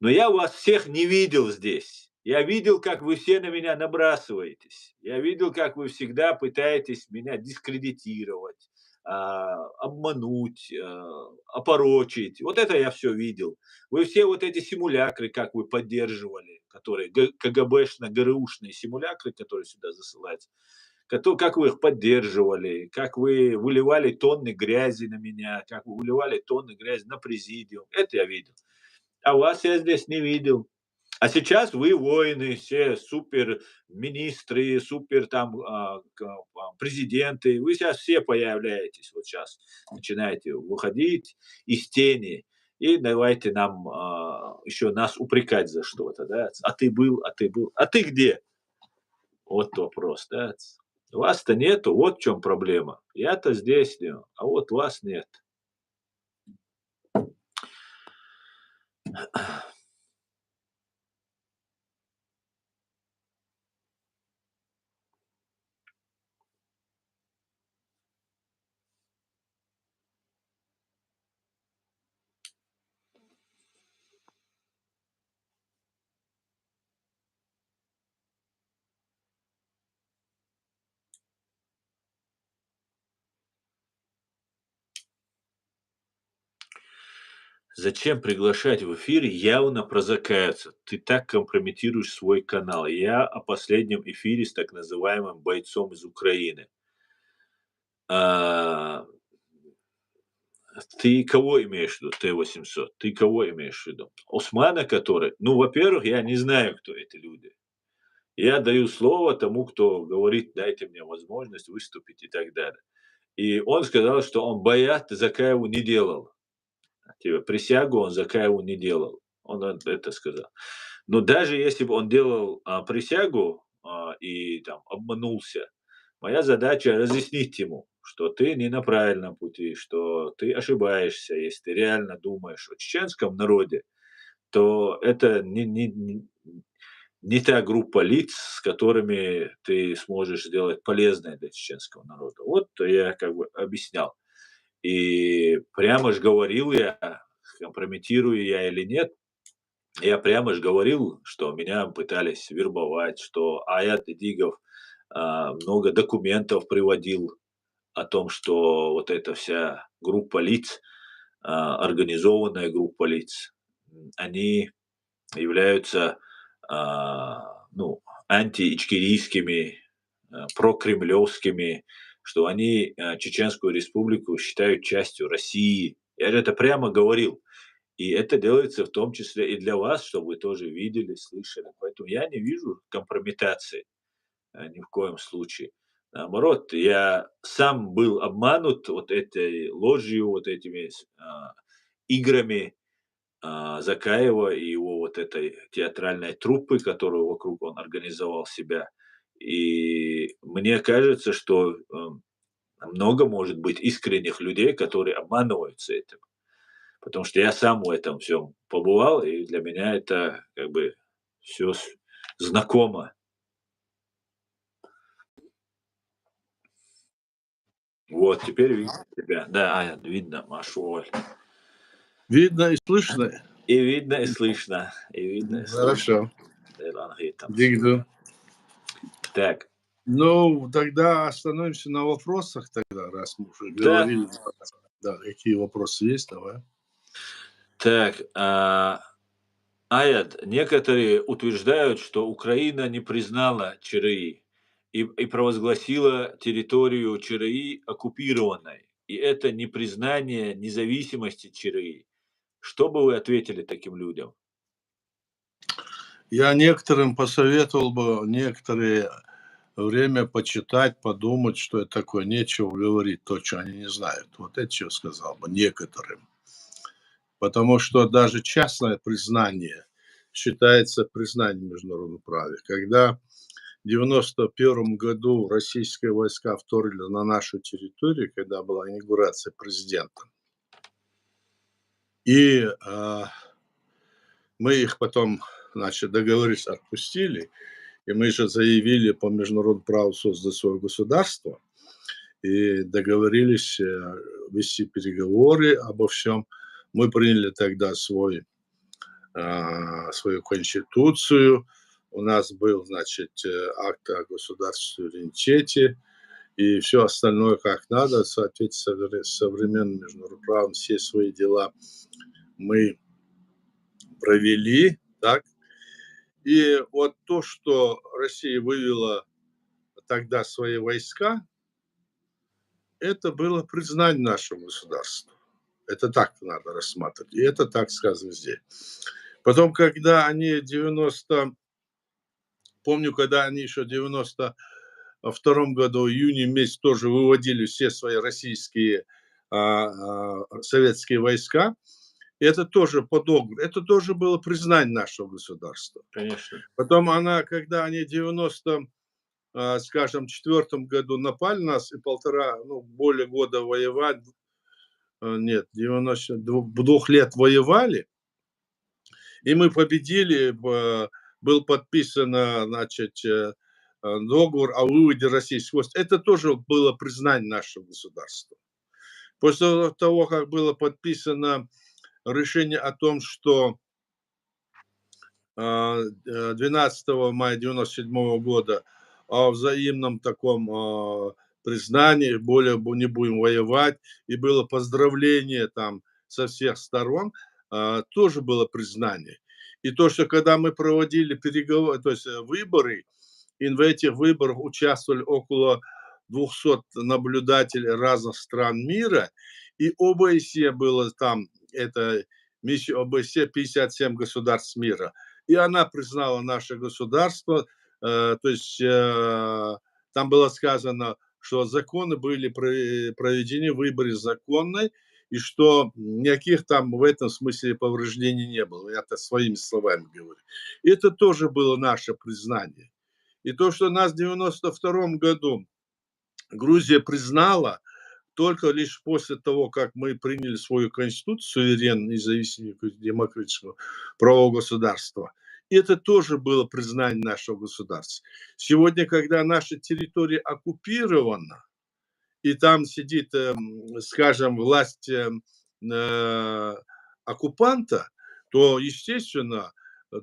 Но я вас всех не видел здесь. Я видел, как вы все на меня набрасываетесь. Я видел, как вы всегда пытаетесь меня дискредитировать, обмануть, опорочить. Вот это я все видел. Вы все вот эти симулякры, как вы поддерживали, которые КГБшно-ГРУшные симулякры, которые сюда засылаются, как вы их поддерживали, как вы выливали тонны грязи на меня, как вы выливали тонны грязи на президиум. Это я видел. А вас я здесь не видел. А сейчас вы воины, все супер министры, супер там президенты. Вы сейчас все появляетесь, вот сейчас начинаете выходить из тени. И давайте нам еще нас упрекать за что-то, да? А ты был, а ты был. А ты где? Вот вопрос, да? Вас-то нету, вот в чем проблема. Я-то здесь, а вот вас нет. Зачем приглашать в эфир явно прозакаются? Ты так компрометируешь свой канал. Я о последнем эфире с так называемым бойцом из Украины. А, ты кого имеешь в виду, Т-800? Ты кого имеешь в виду? Османа, который? Ну, во-первых, я не знаю, кто эти люди. Я даю слово тому, кто говорит: "Дайте мне возможность выступить", и так далее. И он сказал, что он баят Закаеву не делал. Типа присягу он Закаеву не делал. Он это сказал. Но даже если бы он делал присягу и там обманулся, моя задача разъяснить ему, что ты не на правильном пути, что ты ошибаешься, если ты реально думаешь о чеченском народе, то это не та группа лиц, с которыми ты сможешь сделать полезное для чеченского народа. Вот я как бы объяснял. И прямо ж говорил я, компрометирую я или нет, я прямо ж говорил, что меня пытались вербовать, что Аят Дигов много документов приводил о том, что вот эта вся группа лиц, организованная группа лиц, они являются ну, антиичкерийскими, прокремлевскими, что они Чеченскую республику считают частью России. Я же это прямо говорил. И это делается в том числе и для вас, чтобы вы тоже видели, слышали. Поэтому я не вижу компрометации ни в коем случае. Наоборот, я сам был обманут вот этой ложью, вот этими играми Закаева и его вот этой театральной труппы, которую вокруг он организовал себя. И мне кажется, что много может быть искренних людей, которые обманываются этим. Потому что я сам в этом всем побывал, и для меня это как бы все знакомо. Вот, теперь видно тебя. Да, видно, Машуль. Видно и слышно? И видно, и слышно. И видно, и слышно. Хорошо. Дигду. Так, Ну, тогда остановимся на вопросах тогда, раз мы уже да, говорили. Да, какие вопросы есть, давай. так, Аят, некоторые утверждают, что Украина не признала ЧРИ и провозгласила территорию ЧРИ оккупированной. И это непризнание независимости ЧРИ. Что бы вы ответили таким людям? Я некоторым посоветовал бы некоторые время почитать, подумать, что это такое. Нечего говорить то, что они не знают. Вот это что сказал бы некоторым. Потому что даже частное признание считается признанием международного права. Когда в 1991 году российские войска вторгли на нашу территорию, когда была инаугурация президента, и мы их потом, значит, договорились, отпустили, и мы же заявили по международному праву создать свое государство, и договорились вести переговоры обо всем. Мы приняли тогда свою конституцию, у нас был, значит, акт о государственном суверенитете, и все остальное как надо, в соответствии с современным международным правом, все свои дела мы провели, так. И вот то, что Россия вывела тогда свои войска, это было признание нашего государства. Это так надо рассматривать. И это так сказано здесь. Потом, когда они помню, когда они еще в 92 году, в июне месяц, тоже выводили все свои российские советские войска, это тоже по договору, это тоже было признание нашего государства. Конечно. Потом когда они в скажем, 4 году напали на нас и более года воевать, нет, 2 лет воевали, и мы победили, был подписан, значит, договор о выводе российских войск. Это тоже было признание нашего государства. После того, как было подписано решение о том, что 12 мая 1997 года о взаимном таком признании, более не будем воевать, и было поздравление там со всех сторон, тоже было признание. И то, что когда мы проводили переговоры, то есть выборы, и в этих выборах участвовали около 200 наблюдателей разных стран мира, и ОБСЕ было там, это миссия ОБСЕ, 57 государств мира, и она признала наше государство, то есть там было сказано, что законы были проведены, выборы законные, и что никаких там в этом смысле повреждений не было. Я это своими словами говорю. И это тоже было наше признание. И то, что нас в 1992 году Грузия признала, только лишь после того, как мы приняли свою конституцию, суверенную, независимую, демократическую, правового государства. И это тоже было признание нашего государства. Сегодня, когда наша территория оккупирована, и там сидит, скажем, власть оккупанта, то, естественно,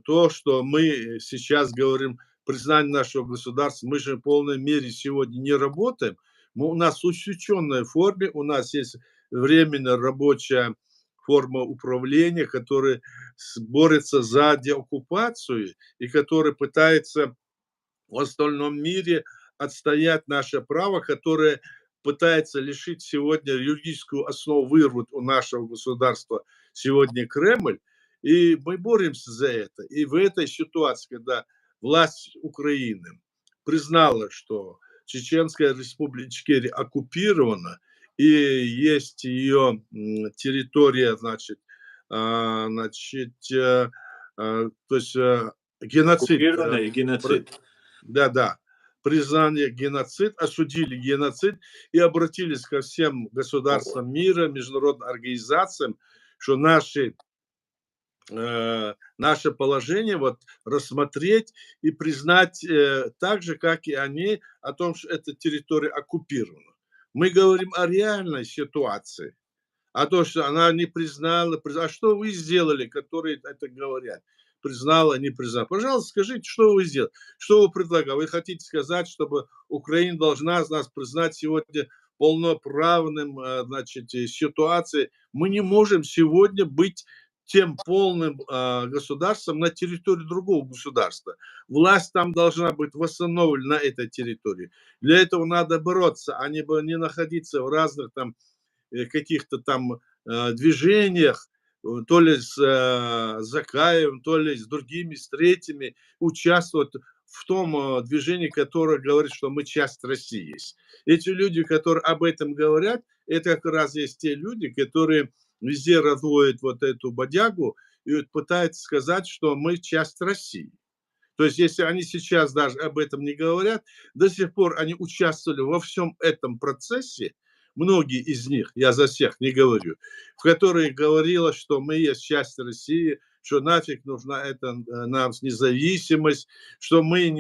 то, что мы сейчас говорим, признание нашего государства, мы же в полной мере сегодня не работаем, у нас в усеченной форме, у нас есть временно рабочая форма управления, которая борется за деоккупацию и которая пытается в остальном мире отстоять наше право, которое пытается лишить сегодня юридическую основу, вырвать у нашего государства сегодня Кремль. И мы боремся за это. И в этой ситуации, когда власть Украины признала, что Чеченская республика Ичкерия оккупирована, и есть ее территория, то есть геноцид. Оккупированный геноцид. Да, признание геноцид, осудили геноцид и обратились ко всем государствам мира, международным организациям, что наше положение вот рассмотреть и признать так же, как и они, о том, что эта территория оккупирована. Мы говорим о реальной ситуации. А то, что она не признала, а что вы сделали, которые это говорят? Признала, не признала. Пожалуйста, скажите, что вы сделали? Что вы предлагаете? Вы хотите сказать, чтобы Украина должна нас признать сегодня полноправным, ситуацией? Мы не можем сегодня быть тем полным государством на территории другого государства. Власть там должна быть восстановлена на этой территории. Для этого надо бороться, а не находиться в разных там каких-то там движениях, то ли с Закаевым, то ли с другими, с третьими, участвовать в том движении, которое говорит, что мы часть России есть. Эти люди, которые об этом говорят, это как раз есть те люди, которые везде разводят вот эту бодягу и вот пытаются сказать, что мы часть России. То есть, если они сейчас даже об этом не говорят, до сих пор они участвовали во всем этом процессе, многие из них, я за всех не говорю, в которой говорилось, что мы есть часть России, что нафиг нужна эта нам независимость, что мы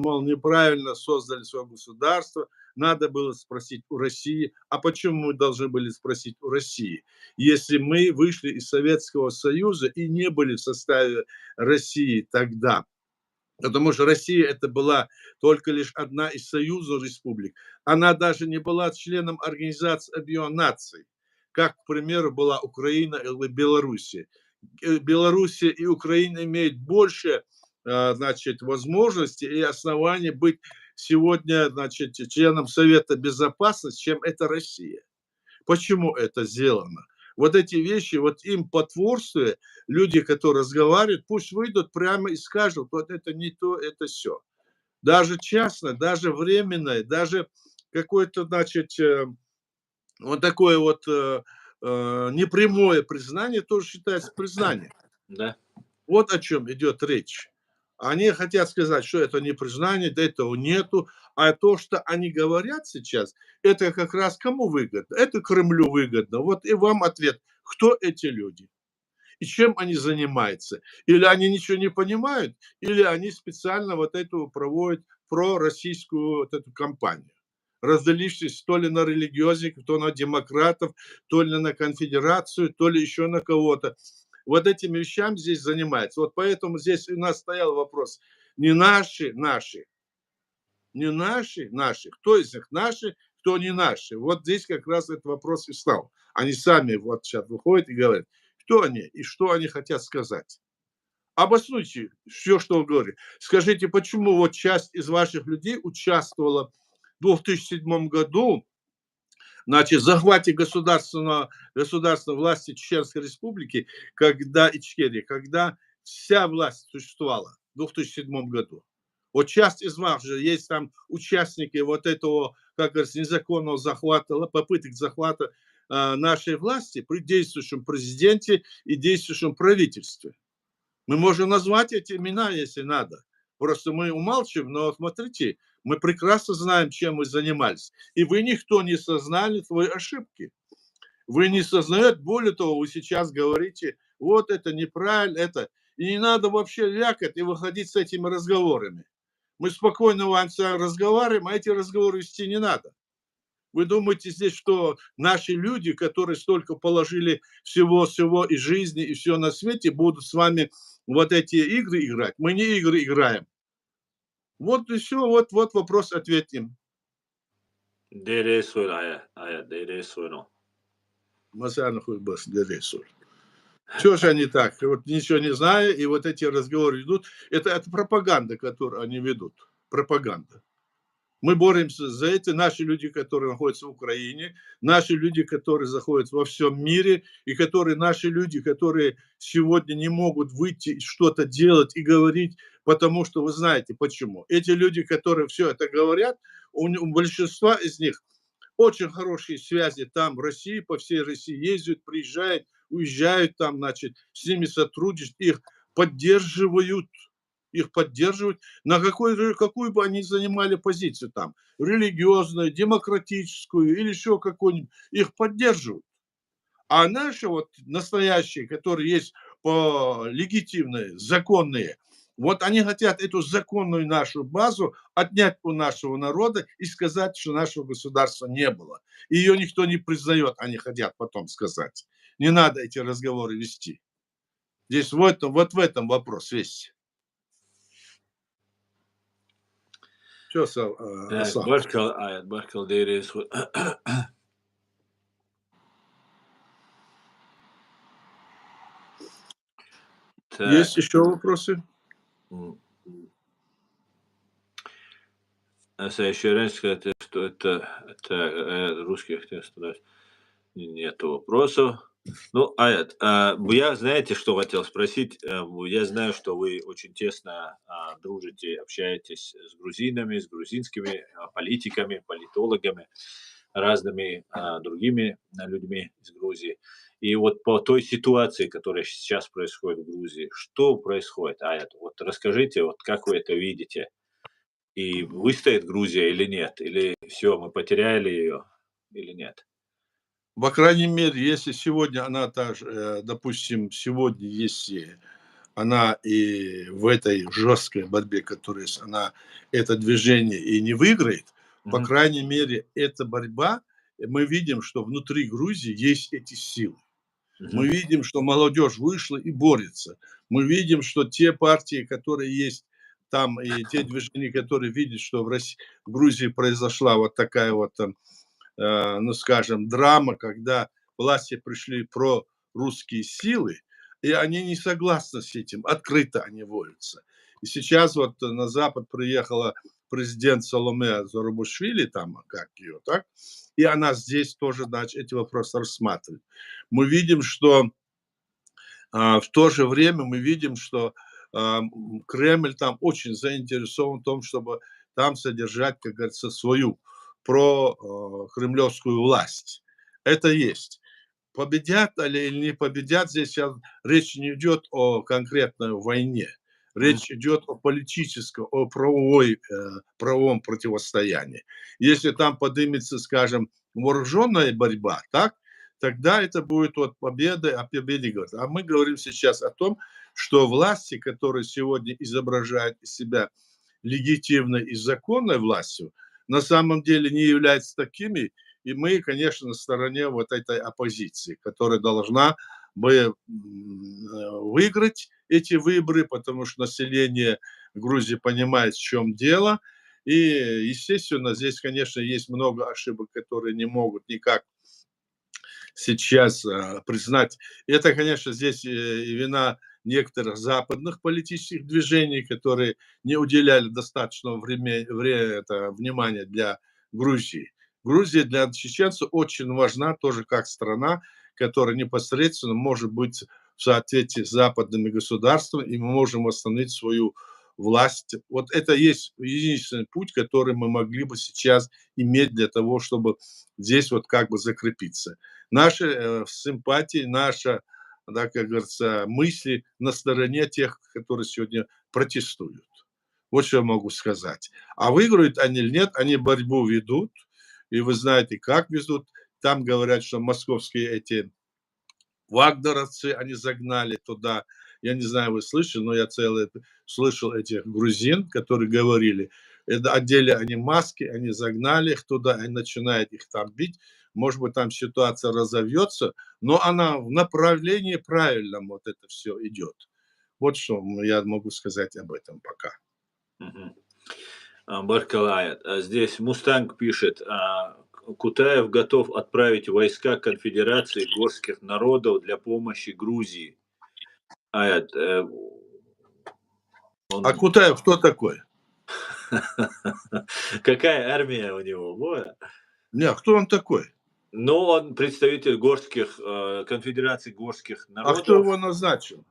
мол, неправильно создали свое государство. Надо было спросить у России. А почему мы должны были спросить у России, если мы вышли из Советского Союза и не были в составе России тогда? Потому что Россия это была только лишь одна из союзов республик. Она даже не была членом Организации Объединенных Наций, как, к примеру, была Украина или Белоруссия. Белоруссия и Украина имеют больше возможностей и оснований быть сегодня членом Совета Безопасности, чем это Россия. Почему это сделано? Вот эти вещи, вот им потворствуя, люди, которые разговаривают, пусть выйдут прямо и скажут, вот это не то, это все. Даже частное, даже временное, даже какое-то, вот такое вот непрямое признание тоже считается признанием. Да. Вот о чем идет речь. Они хотят сказать, что это не признание, да этого нету. А то, что они говорят сейчас, это как раз кому выгодно? Это Кремлю выгодно. Вот и вам ответ. Кто эти люди? И чем они занимаются? Или они ничего не понимают, или они специально вот эту проводят пророссийскую вот эту кампанию, разделившись то ли на религиозников, то на демократов, то ли на конфедерацию, то ли еще на кого-то. Вот этими вещами здесь занимается. Вот поэтому здесь у нас стоял вопрос. Не наши, не наши. Кто из них наши, кто не наши. Вот здесь как раз этот вопрос и стал. Они сами вот сейчас выходят и говорят, кто они и что они хотят сказать. Обоснуйте все, что вы говорите. Скажите, почему вот часть из ваших людей участвовала в 2007 году в захвате государственной власти Чеченской Республики, когда Ичкерия, когда вся власть существовала в 2007 году. Вот часть из вас же есть там участники вот этого, как говорится, незаконного захвата, попыток захвата нашей власти при действующем президенте и действующем правительстве. Мы можем назвать эти имена, если надо. Просто мы умалчиваем, но смотрите, Мы прекрасно знаем, чем мы занимались. И вы никто не сознали свои ошибки. Вы не сознаете, более того, вы сейчас говорите, вот это неправильно, это. И не надо вообще вякать и выходить с этими разговорами. Мы спокойно разговариваем, а эти разговоры вести не надо. Вы думаете здесь, что наши люди, которые столько положили всего и жизни, и все на свете, будут с вами вот эти игры играть? Мы не игры играем. Вот и все, вот вопрос ответим. Масяна хуйбас дересуль. Чего же они так? Вот ничего не зная, и вот эти разговоры идут. Это пропаганда, которую они ведут. Пропаганда. Мы боремся за это. Наши люди, которые находятся в Украине, наши люди, которые заходят во всем мире, и наши люди, которые сегодня не могут выйти и что-то делать и говорить, потому что вы знаете почему. Эти люди, которые все это говорят, у большинства из них очень хорошие связи там в России, по всей России ездят, приезжают, уезжают там, значит, с ними сотрудничают, их поддерживают, на какую бы они занимали позицию там, религиозную, демократическую или еще какую-нибудь, их поддерживают. А наши вот настоящие, которые есть по легитимные, законные, вот они хотят эту законную нашу базу отнять у нашего народа и сказать, что нашего государства не было. Ее никто не признает, они хотят потом сказать. Не надо эти разговоры вести. Здесь вот в этом вопрос весь. Что, Асaf? Есть еще вопросы? Еще раз сказать, что это русских тестов нет вопросов. Ну, я, знаете, что хотел спросить? Я знаю, что вы очень тесно дружите, общаетесь с грузинами, с грузинскими политиками, политологами, разными другими людьми из Грузии. И вот по той ситуации, которая сейчас происходит в Грузии, что происходит, Аят? Вот расскажите, вот как вы это видите? И выстоит Грузия или нет? Или все, мы потеряли ее или нет? По крайней мере, если сегодня она допустим, сегодня если она и в этой жесткой борьбе, которая она это движение и не выиграет, по крайней мере, эта борьба, мы видим, что внутри Грузии есть эти силы. Мы видим, что молодежь вышла и борется. Мы видим, что те партии, которые есть там, и те движения, которые видят, что в Грузии произошла вот такая вот, ну, скажем, драма, когда власти пришли прорусские силы, и они не согласны с этим, открыто они борются. И сейчас вот на Запад приехала президент Саломе Зурабишвили, там, как ее, так, и она здесь тоже, значит, эти вопросы рассматривает. Мы видим, что в то же время мы видим, что Кремль там очень заинтересован в том, чтобы там содержать, как говорится, свою кремлевскую власть. Это есть. Победят или не победят, здесь речь не идет о конкретной войне. Речь идет о политическом, о правовом противостоянии. Если там поднимется, скажем, вооруженная борьба, так, тогда это будет вот победа, о победе говорят. А мы говорим сейчас о том, что власти, которые сегодня изображают из себя легитимной и законной властью, на самом деле не являются такими, и мы, конечно, на стороне вот этой оппозиции, которая должна бы выиграть эти выборы, потому что население Грузии понимает, в чем дело. И, естественно, здесь, конечно, есть много ошибок, которые не могут никак сейчас признать. Это, конечно, здесь и вина некоторых западных политических движений, которые не уделяли достаточного внимания для Грузии. Грузия для чеченцев очень важна тоже как страна, которая непосредственно может быть в соответствии с западными государствами, и мы можем восстановить свою власть. Вот это есть единственный путь, который мы могли бы сейчас иметь для того, чтобы здесь вот как бы закрепиться. Наши симпатии, наша, да, как говорится, мысли на стороне тех, которые сегодня протестуют. Вот что я могу сказать. А выиграют они или нет, они борьбу ведут. И вы знаете, как ведут. Там говорят, что московские эти вагнеровцы, они загнали туда. Я не знаю, вы слышали, но я слышал этих грузин, которые говорили, это одели они маски, они загнали их туда, они начинают их там бить. Может быть, там ситуация разовьется, но она в направлении правильном вот это все идет. Вот что я могу сказать об этом пока. Мгм. Баркалая. Здесь Мустанг пишет, Кутаев готов отправить войска конфедерации горских народов для помощи Грузии. Аят, А он... Кутаев кто такой? Какая армия у него? Вот. Не, а кто он такой? Ну, он представитель конфедерации горских А кто народов. его назначил?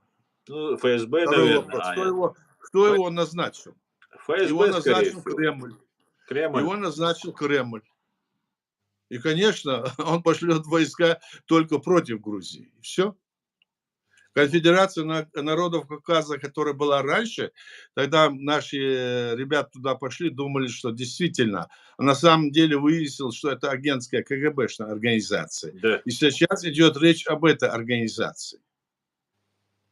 Ну, ФСБ, Второй наверное, вопрос. Аят. Кто его назначил? Его ФСБ, скорее назначил всего. Кремль. Кремль. Его назначил Кремль. И, конечно, он пошлет войска только против Грузии. Все. Конфедерация народов Кавказа, которая была раньше, тогда наши ребята туда пошли, думали, что действительно, а на самом деле выяснилось, что это агентская КГБшная организация. Да, И сейчас идет речь об этой организации.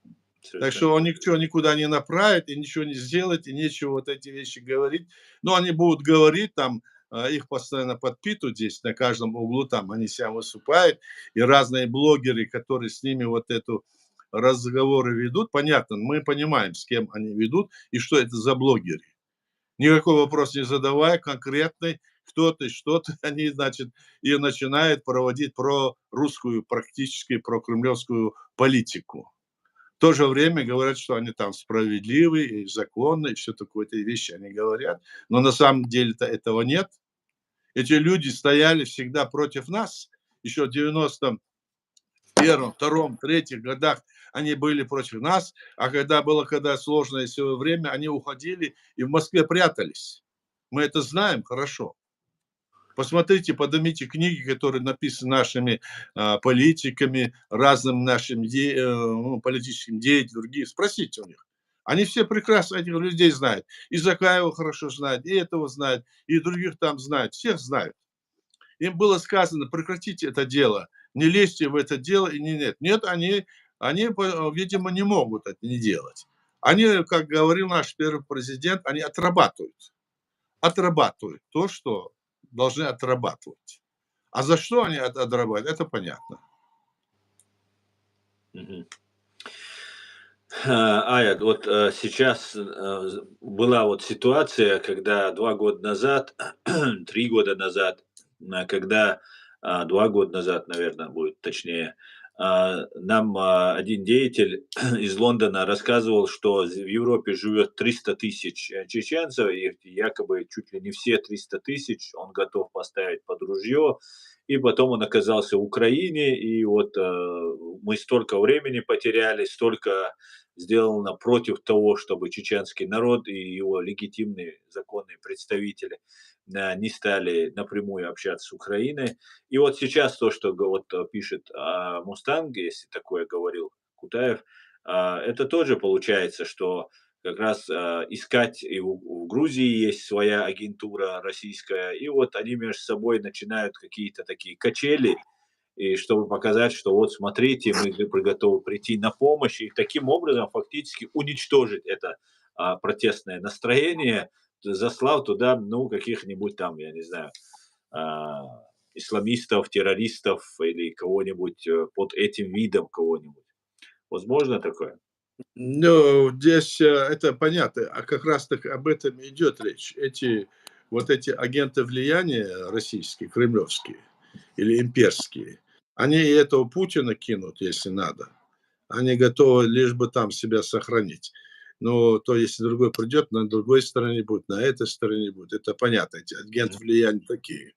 Так совершенно. что он ничего никуда не направит, и ничего не сделает, и нечего вот эти вещи говорить. Но они будут говорить, там, их постоянно подпитывают здесь, на каждом углу, там, они себя выступают, и разные блогеры, которые с ними вот эту разговоры ведут, понятно, мы понимаем, с кем они ведут, и что это за блогеры. Никакой вопрос не задавая, конкретный, кто ты, что ты, они, значит, и начинают проводить прорусскую, практически прокремлевскую политику. В то же время говорят, что они там справедливы и законны, и все такое-то вещи они говорят. Но на самом деле-то этого нет. Эти люди стояли всегда против нас. Еще в 91-м, 2-м, 3-х годах они были против нас. А когда сложное все время, они уходили и в Москве прятались. Мы это знаем хорошо. Посмотрите, поднимите книги, которые написаны нашими политиками, разным нашим политическим деятелям, другие. Спросите у них. Они все прекрасно этих людей знают. И Закаева хорошо знают, и этого знают, и других там знают. Всех знают. Им было сказано, прекратите это дело, не лезьте в это дело, и нет. Нет, они, видимо, не могут это не делать. Они, как говорил наш первый президент, они отрабатывают то, что должны отрабатывать. А за что они отрабатывают, это понятно. Мгм. Аят, вот сейчас была вот ситуация, когда 2 года назад, 3 года назад, когда 2 года назад, наверное, будет точнее, нам один деятель из Лондона рассказывал, что в Европе живет 300 тысяч чеченцев, и якобы чуть ли не все 300 тысяч он готов поставить под ружье, и потом он оказался в Украине, и вот мы столько времени потеряли, столько сделано против того, чтобы чеченский народ и его легитимные законные представители не стали напрямую общаться с Украиной. И вот сейчас то, что пишет Мустанг, если такое говорил Кутаев, это тоже получается, что как раз искать, и в Грузии есть своя агентура российская, и вот они между собой начинают какие-то такие качели, и чтобы показать, что вот смотрите, мы готовы прийти на помощь, и таким образом фактически уничтожить это протестное настроение, заслав туда, ну, каких-нибудь там, я не знаю, а, исламистов, террористов или кого-нибудь под этим видом кого-нибудь. Возможно такое? Ну, здесь это понятно, а как раз так об этом и идет речь. Вот эти агенты влияния российские, кремлевские или имперские, они и этого Путина кинут, если надо. Они готовы лишь бы там себя сохранить. Но то, если другой придет, на другой стороне будет, на этой стороне будет. Это понятно, эти агенты Мгм. влияния такие.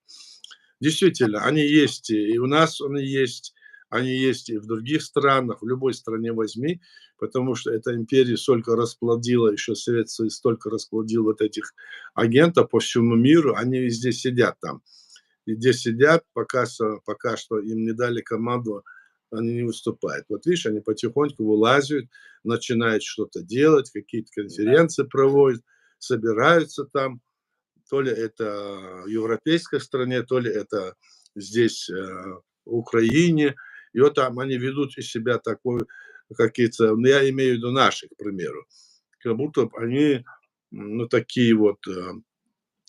Действительно, они есть и у нас, они есть и в других странах, в любой стране возьми, потому что эта империя столько расплодила, еще Совет Союз столько расплодил вот этих агентов по всему миру, они везде сидят там. Везде сидят, пока что им не дали команду, они не выступают. Вот видишь, они потихоньку вылазят, начинают что-то делать, какие-то Да. конференции проводят. собираются там, то ли это в европейской стране, то ли это здесь, в Украине. И вот там они ведут из себя такой, какие-то, ну, я имею в виду наши, к примеру, как будто б они, ну, такие вот,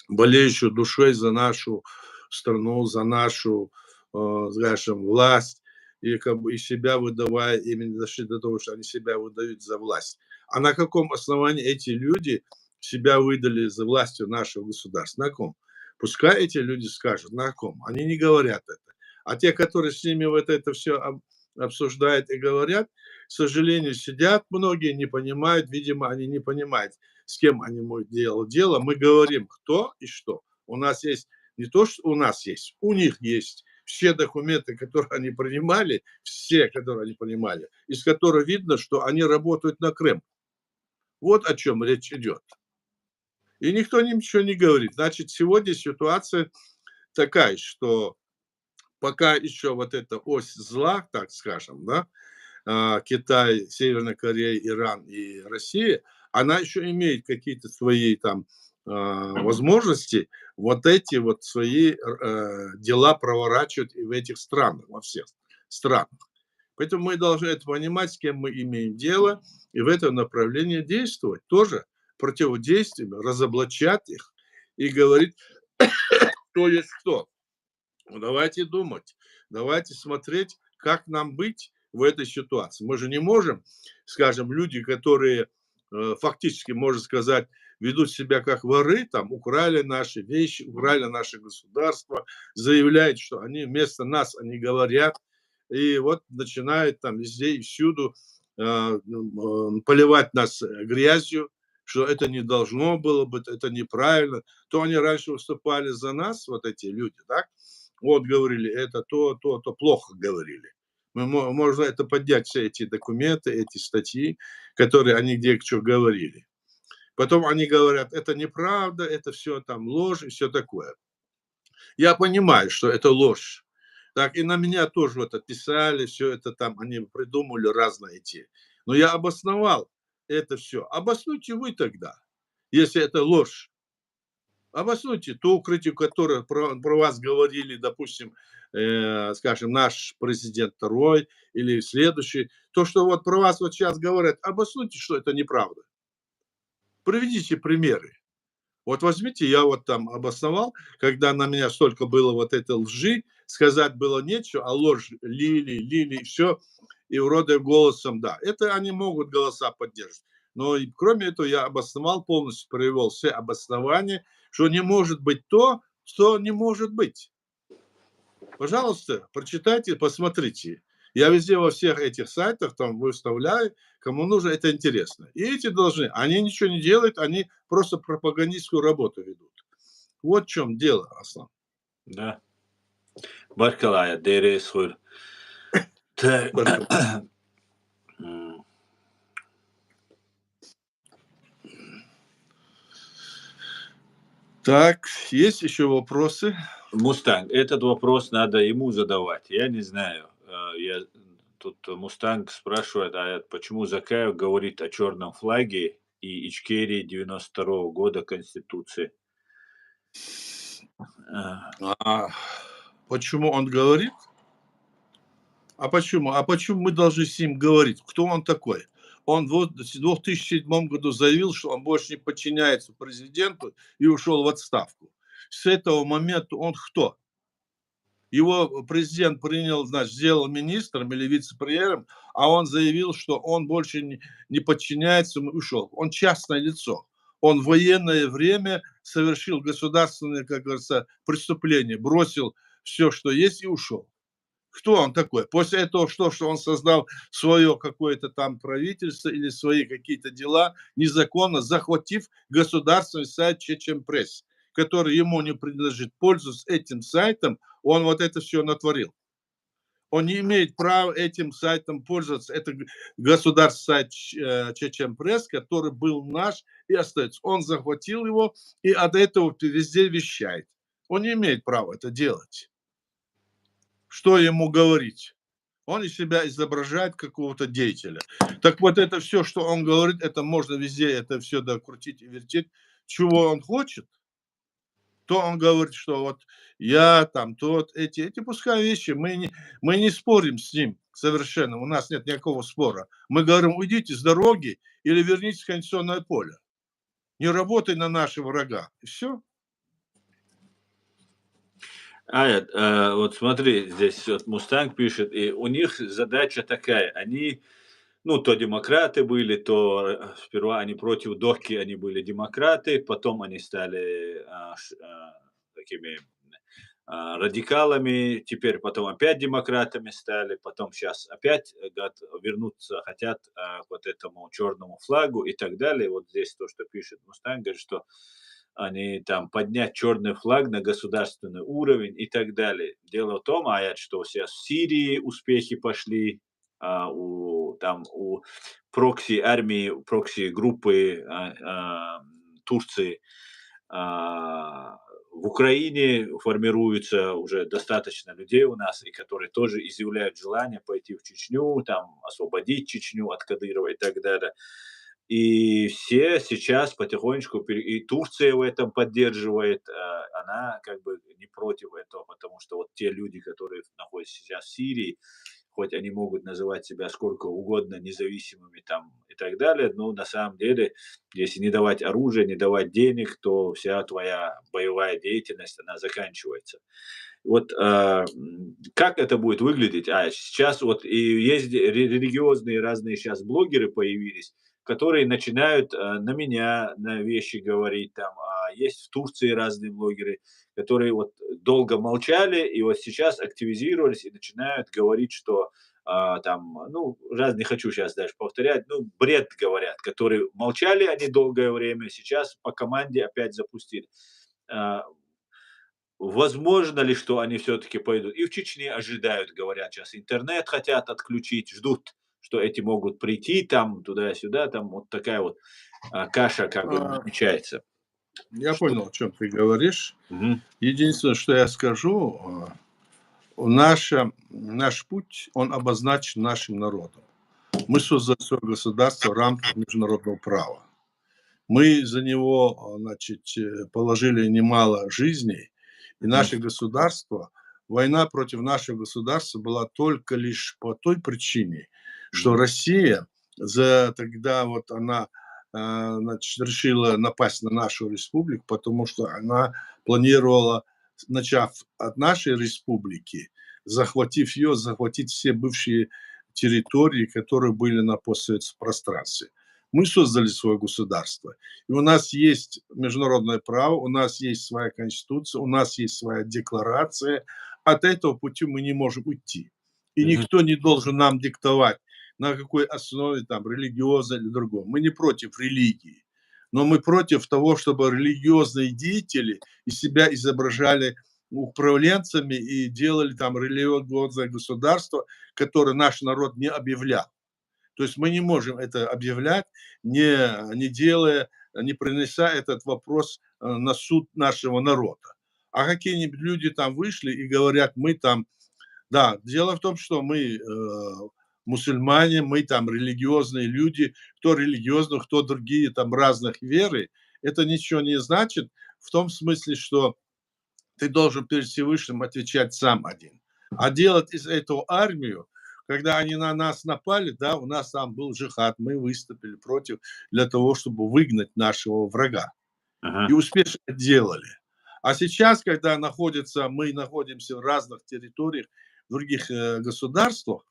болеющие душой за нашу страну, за нашу, скажем, власть, и как бы из себя выдавая именно за счет того, что они себя выдают за власть. А на каком основании эти люди себя выдали за властью нашего государства? На каком? Пускай эти люди скажут, на каком. Они не говорят это. А те, которые с ними вот это все обсуждают и говорят, к сожалению, сидят многие, не понимают, видимо, они не понимают, с кем они дело. Мы говорим, кто и что. У нас есть не то, что у нас есть, у них есть все документы, которые они принимали, все, которые они принимали, из которых видно, что они работают на Крым. Вот о чем речь идет. И никто ничего не говорит. Значит, сегодня ситуация такая, что пока еще вот эта ось зла, так скажем, да, Китай, Северная Корея, Иран и Россия, она еще имеет какие-то свои там возможности вот эти вот свои дела проворачивать и в этих странах, во всех странах. Поэтому мы должны это понимать, с кем мы имеем дело, и в этом направлении действовать тоже противодействием, разоблачать их и говорить, кто есть кто. Ну, давайте думать, давайте смотреть, как нам быть в этой ситуации. Мы же не можем, скажем, люди, которые фактически, можно сказать, ведут себя как воры, там, украли наши вещи, украли наше государство, заявляют, что они вместо нас, они говорят, и вот начинают там везде и всюду поливать нас грязью, что это не должно было быть, это неправильно. То они раньше выступали за нас, вот эти люди, так? Вот говорили, это то плохо говорили. Можно это поднять, все эти документы, эти статьи, которые они где что говорили. Потом они говорят, это неправда, это все там ложь и все такое. Я понимаю, что это ложь. Так, и на меня тоже вот отписали, все это там, они придумали разные эти. Но я обосновал это все. Обоснуйте вы тогда, если это ложь. Обоснуйте ту критику, которую про вас говорили, допустим, скажем, наш президент второй или следующий. То, что вот про вас вот сейчас говорят, обоснуйте, что это неправда. Приведите примеры. Вот возьмите, я вот там обосновал, когда на меня столько было вот этой лжи, сказать было нечего, а ложь лили, все, и уродая голосом, да. Это они могут голоса поддерживать. Но и, кроме этого я обосновал, полностью привел все обоснования, что не может быть то, что не может быть. Пожалуйста, прочитайте, посмотрите. Я везде во всех этих сайтах там выставляю, кому нужно, это интересно. И эти должны, они ничего не делают, они просто пропагандистскую работу ведут. Вот в чем дело, Аслан. Да. Баркалая, Дересхур. Так, есть еще вопросы? Мустанг, этот вопрос надо ему задавать. Я не знаю. Тут Мустанг спрашивает, а почему Закаев говорит о черном флаге и Ичкерии 92-го года Конституции? Почему он говорит? А почему? А почему мы должны с ним говорить? Кто он такой? Он в 2007 году заявил, что он больше не подчиняется президенту и ушел в отставку. С этого момента он кто? Его президент принял, значит, сделал министром или вице-премьером, а он заявил, что он больше не подчиняется, ушел. Он частное лицо. Он в военное время совершил государственное, как говорится, преступление, бросил все, что есть, и ушел. Кто он такой? После этого что он создал свое какое-то там правительство или свои какие-то дела, незаконно захватив государственный сайт Чечен-Пресс, который ему не принадлежит. Пользуясь этим сайтом, он вот это все натворил. Он не имеет права этим сайтом пользоваться. Это государственный сайт Чечен-Пресс, который был наш и остается. Он захватил его и от этого везде вещает. Он не имеет права это делать. Что ему говорить? Он из себя изображает какого-то деятеля. Так вот это все, что он говорит, это можно везде, это все докрутить и вертеть. чего он хочет, то он говорит, что вот я там тот, эти пускай вещи, мы не спорим с ним совершенно, у нас нет никакого спора. Мы говорим, уйдите с дороги или вернитесь в конституционное поле. Не работай на нашего врага. И все. Вот смотри, здесь вот Мустанг пишет, и у них задача такая, они, ну, то демократы были, то сперва они против Доки, они были демократы, потом они стали такими радикалами, теперь потом опять демократами стали, потом сейчас опять вернуться хотят к вот этому черному флагу и так далее. Вот здесь то, что пишет Мустанг, говорит, что они там поднять черный флаг на государственный уровень и так далее. Дело в том, что сейчас в Сирии успехи пошли, у прокси-армии, прокси-группы Турции, в Украине формируется уже достаточно людей у нас, и которые тоже изъявляют желание пойти в Чечню, там, освободить Чечню от Кадырова и так далее. И все сейчас потихонечку, и Турция в этом поддерживает, она как бы не против этого, потому что вот те люди, которые находятся сейчас в Сирии, хоть они могут называть себя сколько угодно независимыми там и так далее, но на самом деле, если не давать оружие, не давать денег, то вся твоя боевая деятельность, она заканчивается. Вот, как это будет выглядеть? Сейчас вот и есть религиозные разные сейчас блогеры появились, которые начинают, на меня, на вещи говорить там. А есть в Турции разные блогеры, которые вот долго молчали и вот сейчас активизировались и начинают говорить, что, там, ну, раз не хочу сейчас даже повторять, ну, бред говорят, которые молчали они долгое время, сейчас по команде опять запустили. А, Возможно ли, что они все-таки пойдут? И в Чечне ожидают, говорят, сейчас интернет хотят отключить, ждут, что эти могут прийти там туда-сюда, там вот такая вот каша как бы А, намечается. Я Что? понял, о чем ты говоришь. Мгм. Единственное, что я скажу, наш путь, он обозначен нашим народом. Мы создали свое государство в рамках международного права. Мы за него, значит, положили немало жизней, и Мгм. наше государство, война против нашего государства была только лишь по той причине, что Мгм. Россия, тогда вот она значит, решила напасть на нашу республику, потому что она планировала, начав от нашей республики, захватив ее, захватить все бывшие территории, которые были на постсоветском пространстве. Мы создали свое государство. И у нас есть международное право, у нас есть своя конституция, у нас есть своя декларация. От этого пути мы не можем уйти. И Мгм. никто не должен нам диктовать, на какой основе, там, религиозной или другом. Мы не против религии, но мы против того, чтобы религиозные деятели из себя изображали управленцами и делали там религиозное государство, которое наш народ не объявлял. То есть мы не можем это объявлять, не делая, не принеся этот вопрос на суд нашего народа. А какие-нибудь люди там вышли и говорят, мы там, да, дело в том, что мы мусульмане, мы там религиозные люди, кто религиозный, кто другие там разных веры, это ничего не значит в том смысле, что ты должен перед Всевышним отвечать сам один. А делать из этого армию, когда они на нас напали, да, у нас там был джихад, мы выступили против для того, чтобы выгнать нашего врага. И Ага. успешно делали. А сейчас, когда мы находимся в разных территориях, в других государствах,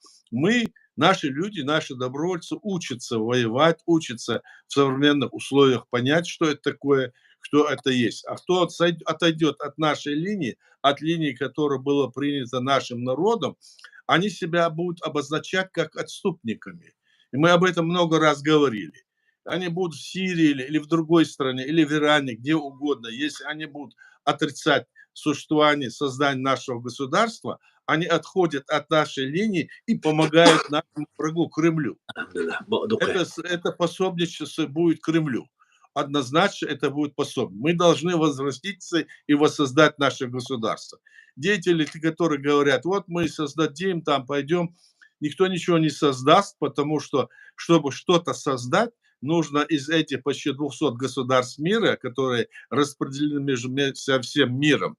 наши люди, наши добровольцы учатся воевать, учатся в современных условиях понять, что это такое, кто это есть. А кто отойдет от нашей линии, от линии, которая была принята нашим народом, они себя будут обозначать как отступниками. И мы об этом много раз говорили. Они будут в Сирии или в другой стране, или в Иране, где угодно. Если они будут отрицать существование, создание нашего государства, они отходят от нашей линии и помогают нашему врагу Кремлю. Да-да. Докэ. Это пособничество будет Кремлю. Однозначно это будет пособие. Мы должны возвратиться и воссоздать наше государство. Деятели, которые говорят, вот мы создадим, там пойдем, никто ничего не создаст, потому что, чтобы что-то создать, нужно из этих почти 200 государств мира, которые распределены между со всем миром,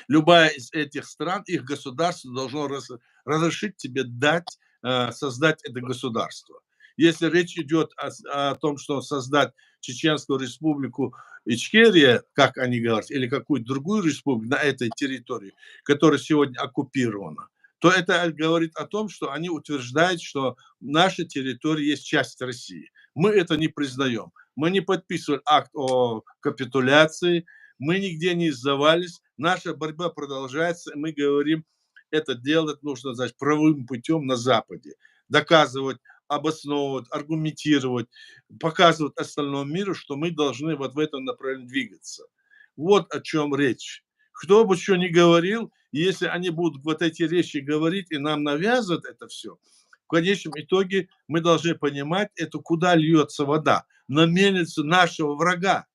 любая из этих стран, их государство должно разрешить тебе дать, создать это государство. Если речь идет о том, что создать Чеченскую республику Ичкерия, как они говорят, или какую-то другую республику на этой территории, которая сегодня оккупирована, то это говорит о том, что они утверждают, что наша территория есть часть России. Мы это не признаем. Мы не подписывали акт о капитуляции, мы нигде не сдавались, наша борьба продолжается, мы говорим, это делать нужно, значит, правовым путем на Западе. Доказывать, обосновывать, аргументировать, показывать остальному миру, что мы должны вот в этом направлении двигаться. Вот о чем речь. Кто бы что ни говорил, если они будут вот эти речи говорить и нам навязывают это все, в конечном итоге мы должны понимать, это куда льется вода, на мельницу нашего врага.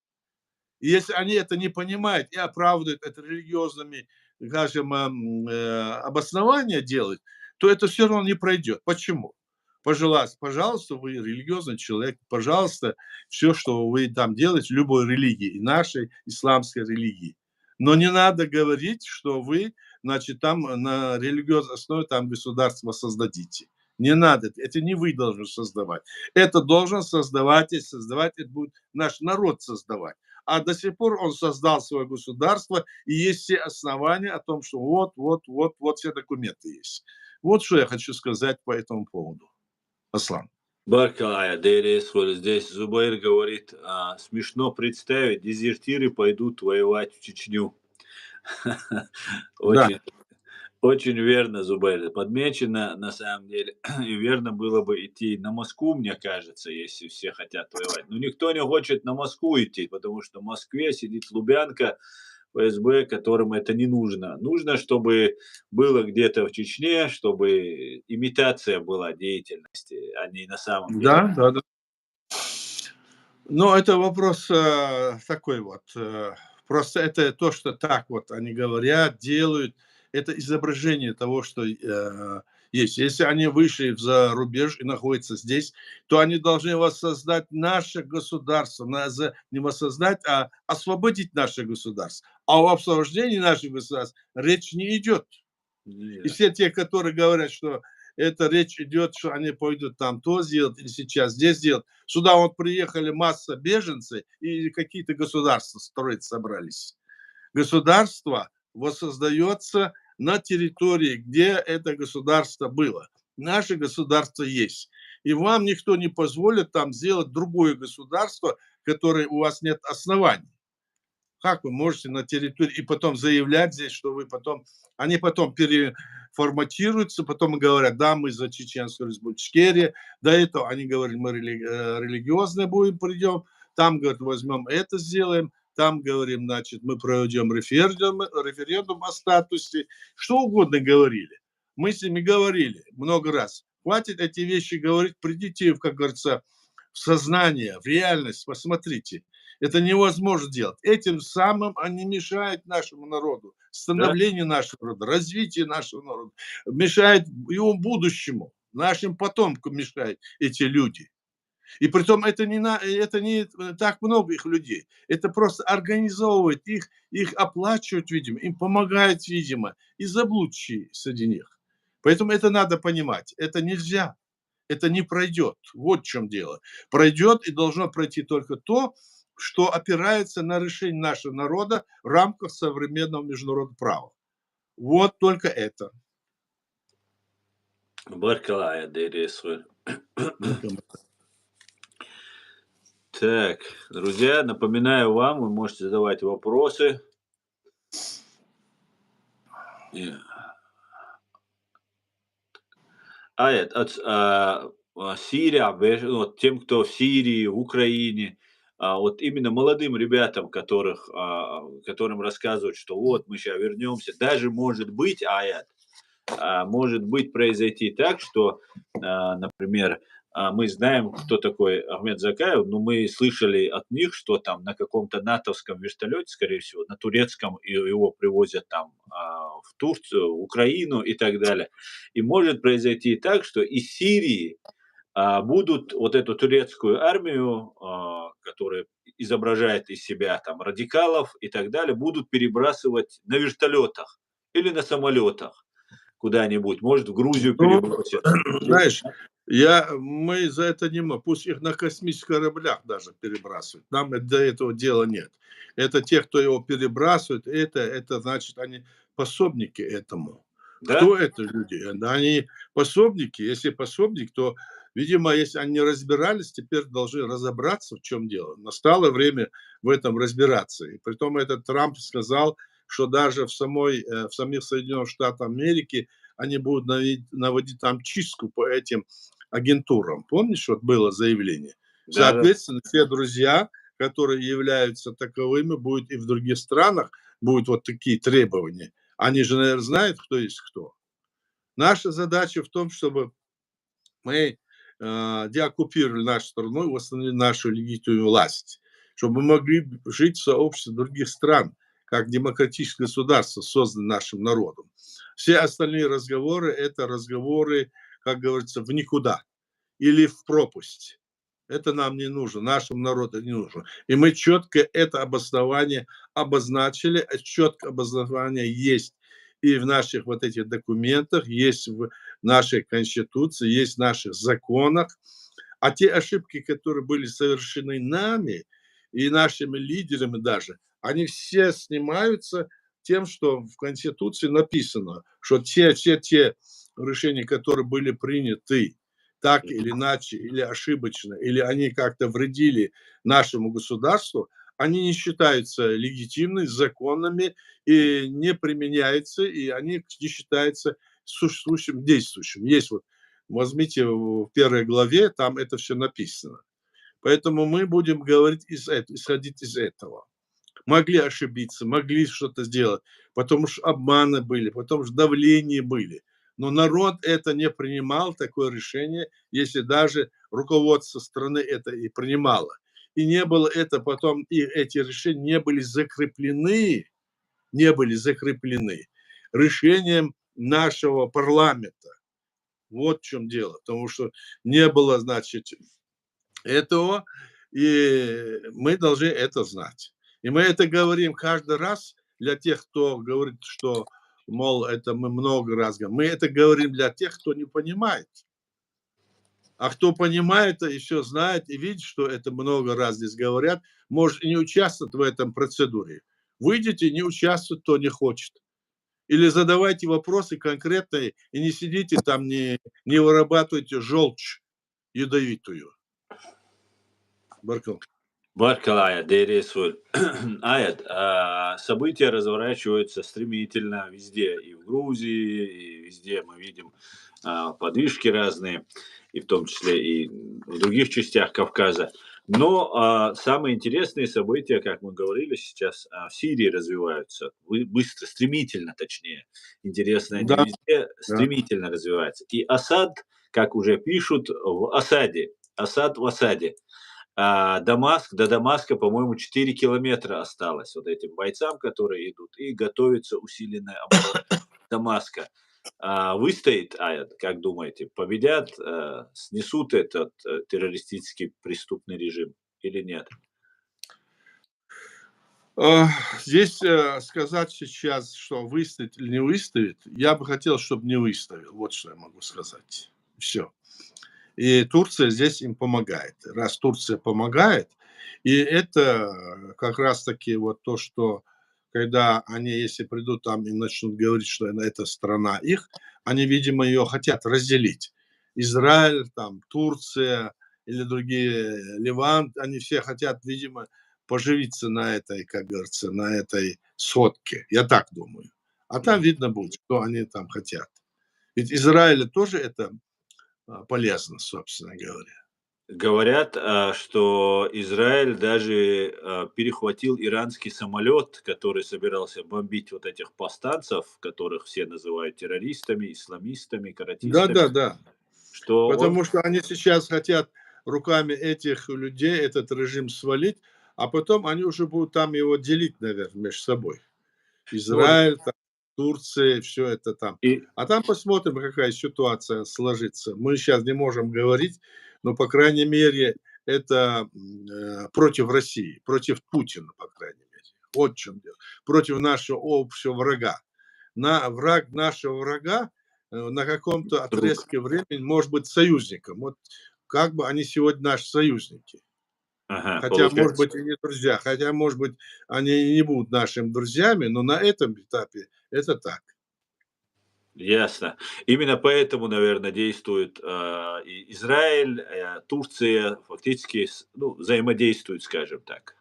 И если они это не понимают и оправдывают это религиозными, скажем, обоснования делают, то это все равно не пройдет. Почему? Пожалуйста, вы религиозный человек, пожалуйста, все, что вы там делаете, любой религии, и нашей исламской религии. Но не надо говорить, что вы, значит, там на религиозной основе там государство создадите. Не надо, это не вы должны создавать. Это должен создавать, и создавать это будет наш народ создавать. А до сих пор он создал свое государство, и есть все основания о том, что вот все документы есть. Вот что я хочу сказать по этому поводу. Аслан. Баркалая, Дейресхоль, здесь Зубайр говорит, смешно представить, дезертиры пойдут воевать в Чечню. Да, Очень, очень верно, Зубайр, подмечено на самом деле. И верно было бы идти на Москву, мне кажется, если все хотят воевать. Но никто не хочет на Москву идти, потому что в Москве сидит Лубянка, ФСБ, которым это не нужно. Нужно, чтобы было где-то в Чечне, чтобы имитация была деятельности, а не на самом деле. да. Но это вопрос такой вот. Просто это то, что так вот они говорят, делают. Это изображение того, что есть. Если они вышли за рубеж и находятся здесь, то они должны воссоздать наше государство. Не воссоздать, а освободить наше государство. А о освобождении нашего государства речь не идет. И все те, которые говорят, что это речь идет, что они пойдут там то сделать или сейчас здесь сделать. Сюда вот приехали масса беженцев и какие-то государства строить собрались. Государство воссоздается на территории, где это государство было. Наше государство есть. И вам никто не позволит там сделать другое государство, которое у вас нет оснований. Как вы можете на территории и потом заявлять здесь, что вы потом... Они потом переформатируются, потом говорят, да, мы за Чеченскую республику Ичкерия. До этого они говорят, мы религиозно будем, придем. Там, говорят, возьмем это, сделаем. Там, говорим, значит, мы проведем референдум о статусе. Что угодно говорили. Мы с ними говорили много раз. Хватит эти вещи говорить, придите, как говорится, в сознание, в реальность, посмотрите. Это невозможно делать. Этим самым они мешают нашему народу, Да? становлению нашего народа, развитию нашего народа, мешают его будущему, нашим потомкам мешают эти люди. И притом это не так много их людей. Это просто организовывает их оплачивают, видимо, им помогают, видимо, и заблудшие среди них. Поэтому это надо понимать. Это нельзя. Это не пройдет. Вот в чем дело. Пройдет и должно пройти только то, что опирается на решение нашего народа в рамках современного международного права. Вот только это. Баркалая, Дейресхоль. Так, друзья, напоминаю вам, вы можете задавать вопросы. Сирия, вот тем, кто в Сирии, в Украине, вот именно молодым ребятам, которым рассказывают, что вот мы сейчас вернемся, даже может быть произойти так, что, например, мы знаем, кто такой Ахмед Закаев, но мы слышали от них, что там на каком-то натовском вертолете, скорее всего, на турецком, и его привозят там в Турцию, Украину и так далее. И может произойти так, что из Сирии будут вот эту турецкую армию, которая изображает из себя там радикалов и так далее, будут перебрасывать на вертолетах или на самолетах куда-нибудь, может, в Грузию Ну, перебросят. знаешь, мы за это не можем. Пусть их на космических кораблях даже перебрасывают. Нам до этого дела нет. Это те, кто его перебрасывает, это значит, они пособники этому. Да? Кто это люди? Да, они пособники. Если пособник, то, видимо, если они не разбирались, теперь должны разобраться, в чем дело. Настало время в этом разбираться. И притом этот Трамп сказал, что даже в самих Соединенных Штатах Америки они будут наводить там чистку по этим агентурам. Помнишь, вот было заявление? Да. Соответственно, все друзья, которые являются таковыми, будут и в других странах, будут вот такие требования. Они же, наверное, знают, кто есть кто. Наша задача в том, чтобы мы деоккупировали нашу страну и восстановили нашу легитимную власть, чтобы мы могли жить в сообществе других стран, как демократическое государство, созданное нашим народом. Все остальные разговоры – это разговоры, как говорится, в никуда или в пропасть. Это нам не нужно, нашему народу не нужно. И мы четко это обоснование обозначили, четкое обоснование есть и в наших вот этих документах, есть в нашей Конституции, есть в наших законах. А те ошибки, которые были совершены нами и нашими лидерами даже, они все снимаются тем, что в Конституции написано, что все те решения, которые были приняты так или иначе, или ошибочно, или они как-то вредили нашему государству, они не считаются легитимными, законными и не применяются, и они не считаются существующим, действующим. Есть вот, возьмите в первой главе, там это все написано. Поэтому мы будем говорить исходить из этого. Могли ошибиться, могли что-то сделать, потому что обманы были, потому что давление были. Но народ это не принимал, такое решение, если даже руководство страны это и принимало. И не было это потом, и эти решения не были закреплены решением нашего парламента. Вот в чем дело. Потому что не было, значит, этого, и мы должны это знать. И мы это говорим каждый раз для тех, кто говорит, что, мол, это мы много раз говорим. Мы это говорим для тех, кто не понимает. А кто понимает и все знает, и видит, что это много раз здесь говорят, может и не участвовать в этом процедуре. Выйдите, не участвует, кто не хочет. Или задавайте вопросы конкретные, и не сидите там, не вырабатывайте желчь ядовитую. Баркал. Баркалая, Дересуль. Аят, события разворачиваются стремительно везде, и в Грузии, и везде мы видим подвижки разные, и в том числе и в других частях Кавказа. Но самые интересные события, как мы говорили сейчас, в Сирии развиваются быстро, стремительно, точнее. Интересно, не Да, везде, да. стремительно развивается. И Асад, как уже пишут, в осаде. Асад в осаде. До Дамаска, по-моему, 4 километра осталось вот этим бойцам, которые идут, и готовится усиленная оборона Дамаска. Выстоит Аят, как думаете, победят, снесут этот террористический преступный режим или нет? Здесь сказать сейчас, что выставит или не выставит, я бы хотел, чтобы не выставил. Вот что я могу сказать. Все. И Турция здесь им помогает. Раз Турция помогает, и это как раз-таки вот то, что когда они, если придут там и начнут говорить, что это страна их, они, видимо, ее хотят разделить. Израиль, там, Турция или другие, Ливан, они все хотят, видимо, поживиться на этой, как говорится, на этой сходке. Я так думаю. А там видно будет, что они там хотят. Ведь Израилю тоже это полезно, собственно говоря. Говорят, что Израиль даже перехватил иранский самолет, который собирался бомбить вот этих повстанцев, которых все называют террористами, исламистами, каратистами, Да-да-да. что он Потому что они сейчас хотят руками этих людей этот режим свалить, а потом они уже будут там его делить, наверное, между собой. ну вот Израиль, там, Турция, все это там. и А там посмотрим, какая ситуация сложится. Мы сейчас не можем говорить, но, по крайней мере, это против России, против Путина, по крайней мере. Вот в чем дело. Против нашего общего врага. Враг нашего врага на каком-то отрезке времени может быть союзником. Вот как бы они сегодня наши союзники. Ага, Хотя, может получается. быть, и не друзья, хотя, может быть, они не будут нашими друзьями, но на этом этапе это так. Ясно. Именно поэтому, наверное, действует и Израиль, Турция, фактически взаимодействуют, скажем так.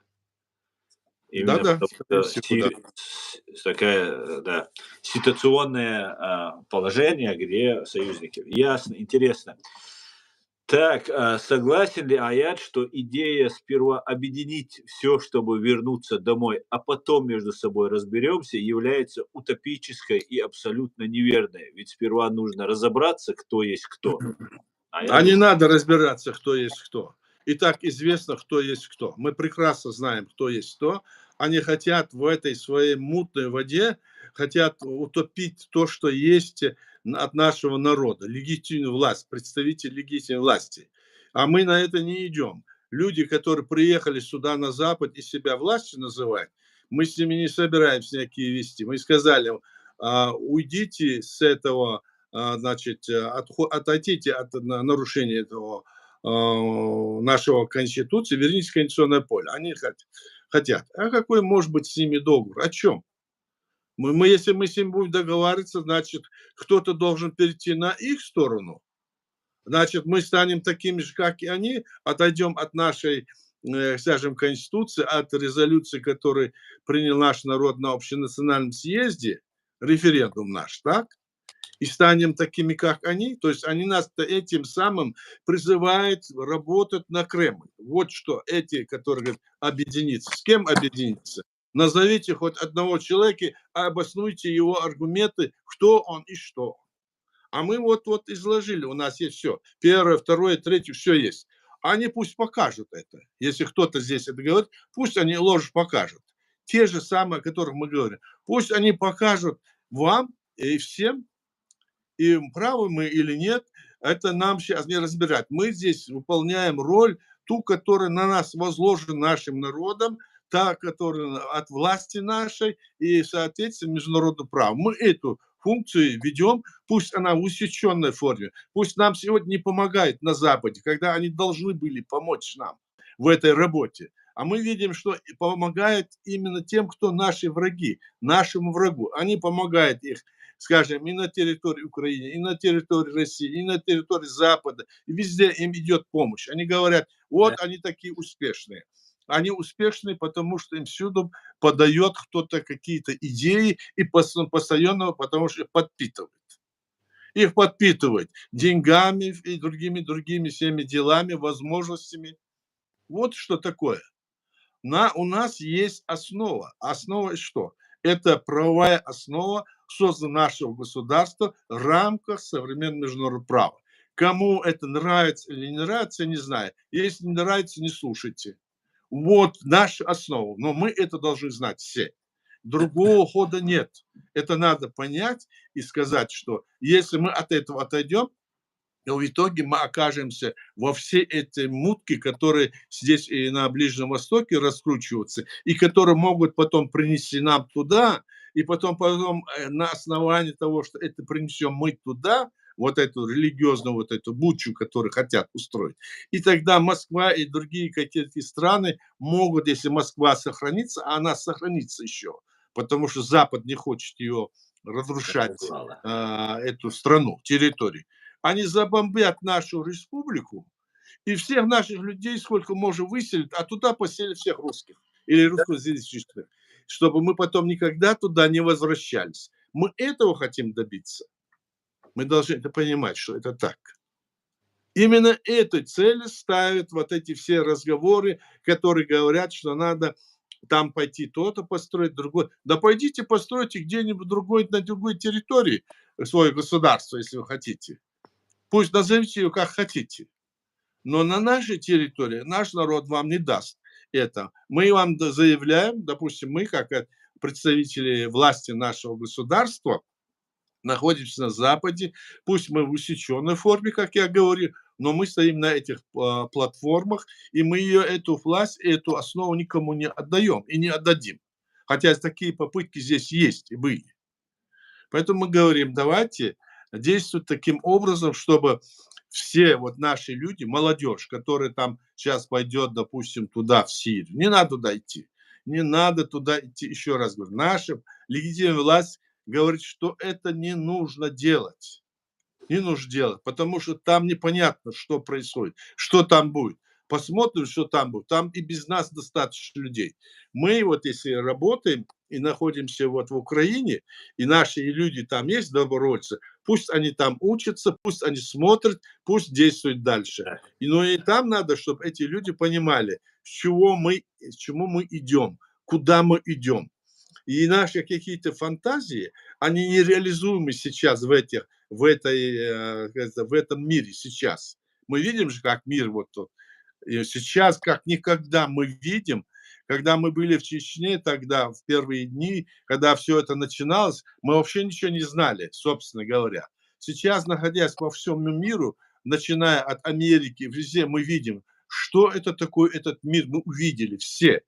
Именно Да-да, потому скорее что всего, да. такая, да, ситуационное положение, где союзники. Ясно, интересно. Так, согласен ли Аят, что идея сперва объединить все, чтобы вернуться домой, а потом между собой разберемся, является утопической и абсолютно неверной? Ведь сперва нужно разобраться, кто есть кто. А я А не думаю, надо разбираться, кто есть кто. И так известно, кто есть кто. Мы прекрасно знаем, кто есть кто. Они хотят в этой своей мутной воде, хотят утопить то, что есть от нашего народа. Легитимную власть, представитель легитимной власти. А мы на это не идем. Люди, которые приехали сюда на Запад и себя властью называют, мы с ними не собираемся никакие вести. Мы сказали, уйдите с этого, значит, отойдите от нарушения этого нашего Конституции, вернитесь в конституционное поле. Они хотят. А какой может быть с ними договор? О чем? Если мы с ними будем договариваться, значит, кто-то должен перейти на их сторону. Значит, мы станем такими же, как и они, отойдем от нашей, скажем, Конституции, от резолюции, которую принял наш народ на общенациональном съезде, референдум наш, так? И станем такими, как они. То есть они нас этим самым призывают работать на Кремль. Вот что эти, которые говорят, объединиться. С кем объединиться? Назовите хоть одного человека, обоснуйте его аргументы, кто он и что он. А мы вот изложили, у нас есть все. Первое, второе, третье, все есть. Они пусть покажут это. Если кто-то здесь это говорит, пусть они ложь покажут. Те же самые, о которых мы говорим. Пусть они покажут вам и всем, и правы мы или нет, это нам сейчас не разбирать. Мы здесь выполняем роль, ту, которая на нас возложена нашим народом, та, которая от власти нашей и, соответственно, международного права. Мы эту функцию ведем, пусть она в усеченной форме, пусть нам сегодня не помогает на Западе, когда они должны были помочь нам в этой работе. А мы видим, что помогает именно тем, кто наши враги, нашему врагу. Они помогают их, скажем, и на территории Украины, и на территории России, и на территории Запада. И везде им идет помощь. Они говорят, вот да, они такие успешные. Они успешные, потому что им всюду подает кто-то какие-то идеи и постоянно, потому что их подпитывает. Их подпитывает деньгами и другими всеми делами, возможностями. Вот что такое. У нас есть основа. Основа что? Это правовая основа, создана нашего государства в рамках современного международного права. Кому это нравится или не нравится, я не знаю. Если не нравится, не слушайте. Вот наша основа. Но мы это должны знать все. Другого хода нет. Это надо понять и сказать, что если мы от этого отойдем, но в итоге мы окажемся во всей этой мутке, которые здесь и на Ближнем Востоке раскручиваются, и которые могут потом принести нам туда, и потом на основании того, что это принесем мы туда, вот эту религиозную, вот эту бучу, которую хотят устроить. И тогда Москва и другие какие-то страны могут, если Москва сохранится, а она сохранится еще, потому что Запад не хочет ее разрушать, бывало. эту страну, территорию, они забомбят нашу республику, и всех наших людей, сколько можем, выселят, а туда поселят всех русских или русскоязычных, чтобы мы потом никогда туда не возвращались. Мы этого хотим добиться. Мы должны это понимать, что это так. Именно этой цели ставят вот эти все разговоры, которые говорят, что надо там пойти то-то построить, другое. Да пойдите постройте где-нибудь на другой территории свое государство, если вы хотите. Пусть назовите ее как хотите. Но на нашей территории наш народ вам не даст это. Мы вам заявляем, допустим, мы как представители власти нашего государства находимся на Западе, пусть мы в усеченной форме, как я говорю, но мы стоим на этих платформах, и мы эту власть, эту основу никому не отдаем и не отдадим. Хотя такие попытки здесь есть и были. Поэтому мы говорим, давайте действовать таким образом, чтобы все вот наши люди, молодежь, которая там сейчас пойдет, допустим, туда, в Сирию, не надо туда идти. Не надо туда идти, еще раз говорю. Наша легитимная власть говорит, что это не нужно делать. Не нужно делать, потому что там непонятно, что происходит, что там будет. Посмотрим, что там будет. Там и без нас достаточно людей. Мы вот если работаем и находимся вот в Украине, и наши люди там есть, добровольцы, пусть они там учатся, пусть они смотрят, пусть действуют дальше. Да. Но и там надо, чтобы эти люди понимали, с чему мы идем, куда мы идем. И наши какие-то фантазии, они нереализуемы сейчас в этом мире сейчас. Мы видим же, как мир вот тут. И сейчас, как никогда мы видим, когда мы были в Чечне тогда, в первые дни, когда все это начиналось, мы вообще ничего не знали, собственно говоря. Сейчас, находясь по всему миру, начиная от Америки, везде мы видим, что это такое, этот мир, мы увидели все.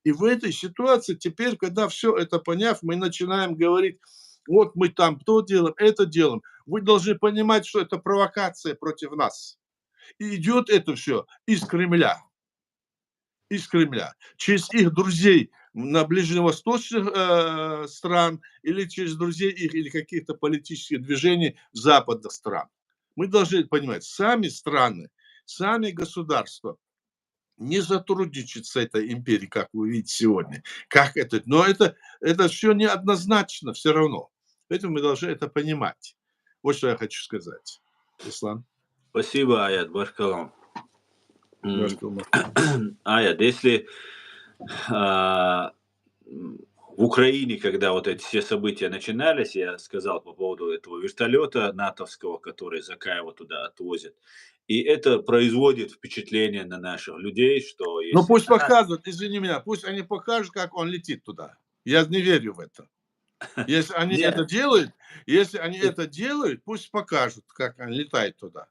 И в этой ситуации теперь, когда все это поняв, мы начинаем говорить, вот мы там то делаем, это делаем. Вы должны понимать, что это провокация против нас. И идет это все из Кремля. Из Кремля. Через их друзей на ближневосточных стран или через друзей их или каких-то политических движений западных стран. Мы должны понимать, сами страны, сами государства не сотрудничать с этой империей, как вы видите сегодня. Как это? Но это все неоднозначно все равно. Поэтому мы должны это понимать. Вот что я хочу сказать. Ислам. Спасибо, Аят, Башкалам. Башкалам. Аят, если в Украине, когда вот эти все события начинались, я сказал по поводу этого вертолета натовского, который Закаева туда отвозит, и это производит впечатление на наших людей, что Ну если... пусть показывают, извини меня, пусть они покажут, как он летит туда. Я не верю в это. Если они это Нет, делают, пусть покажут, как он летает туда.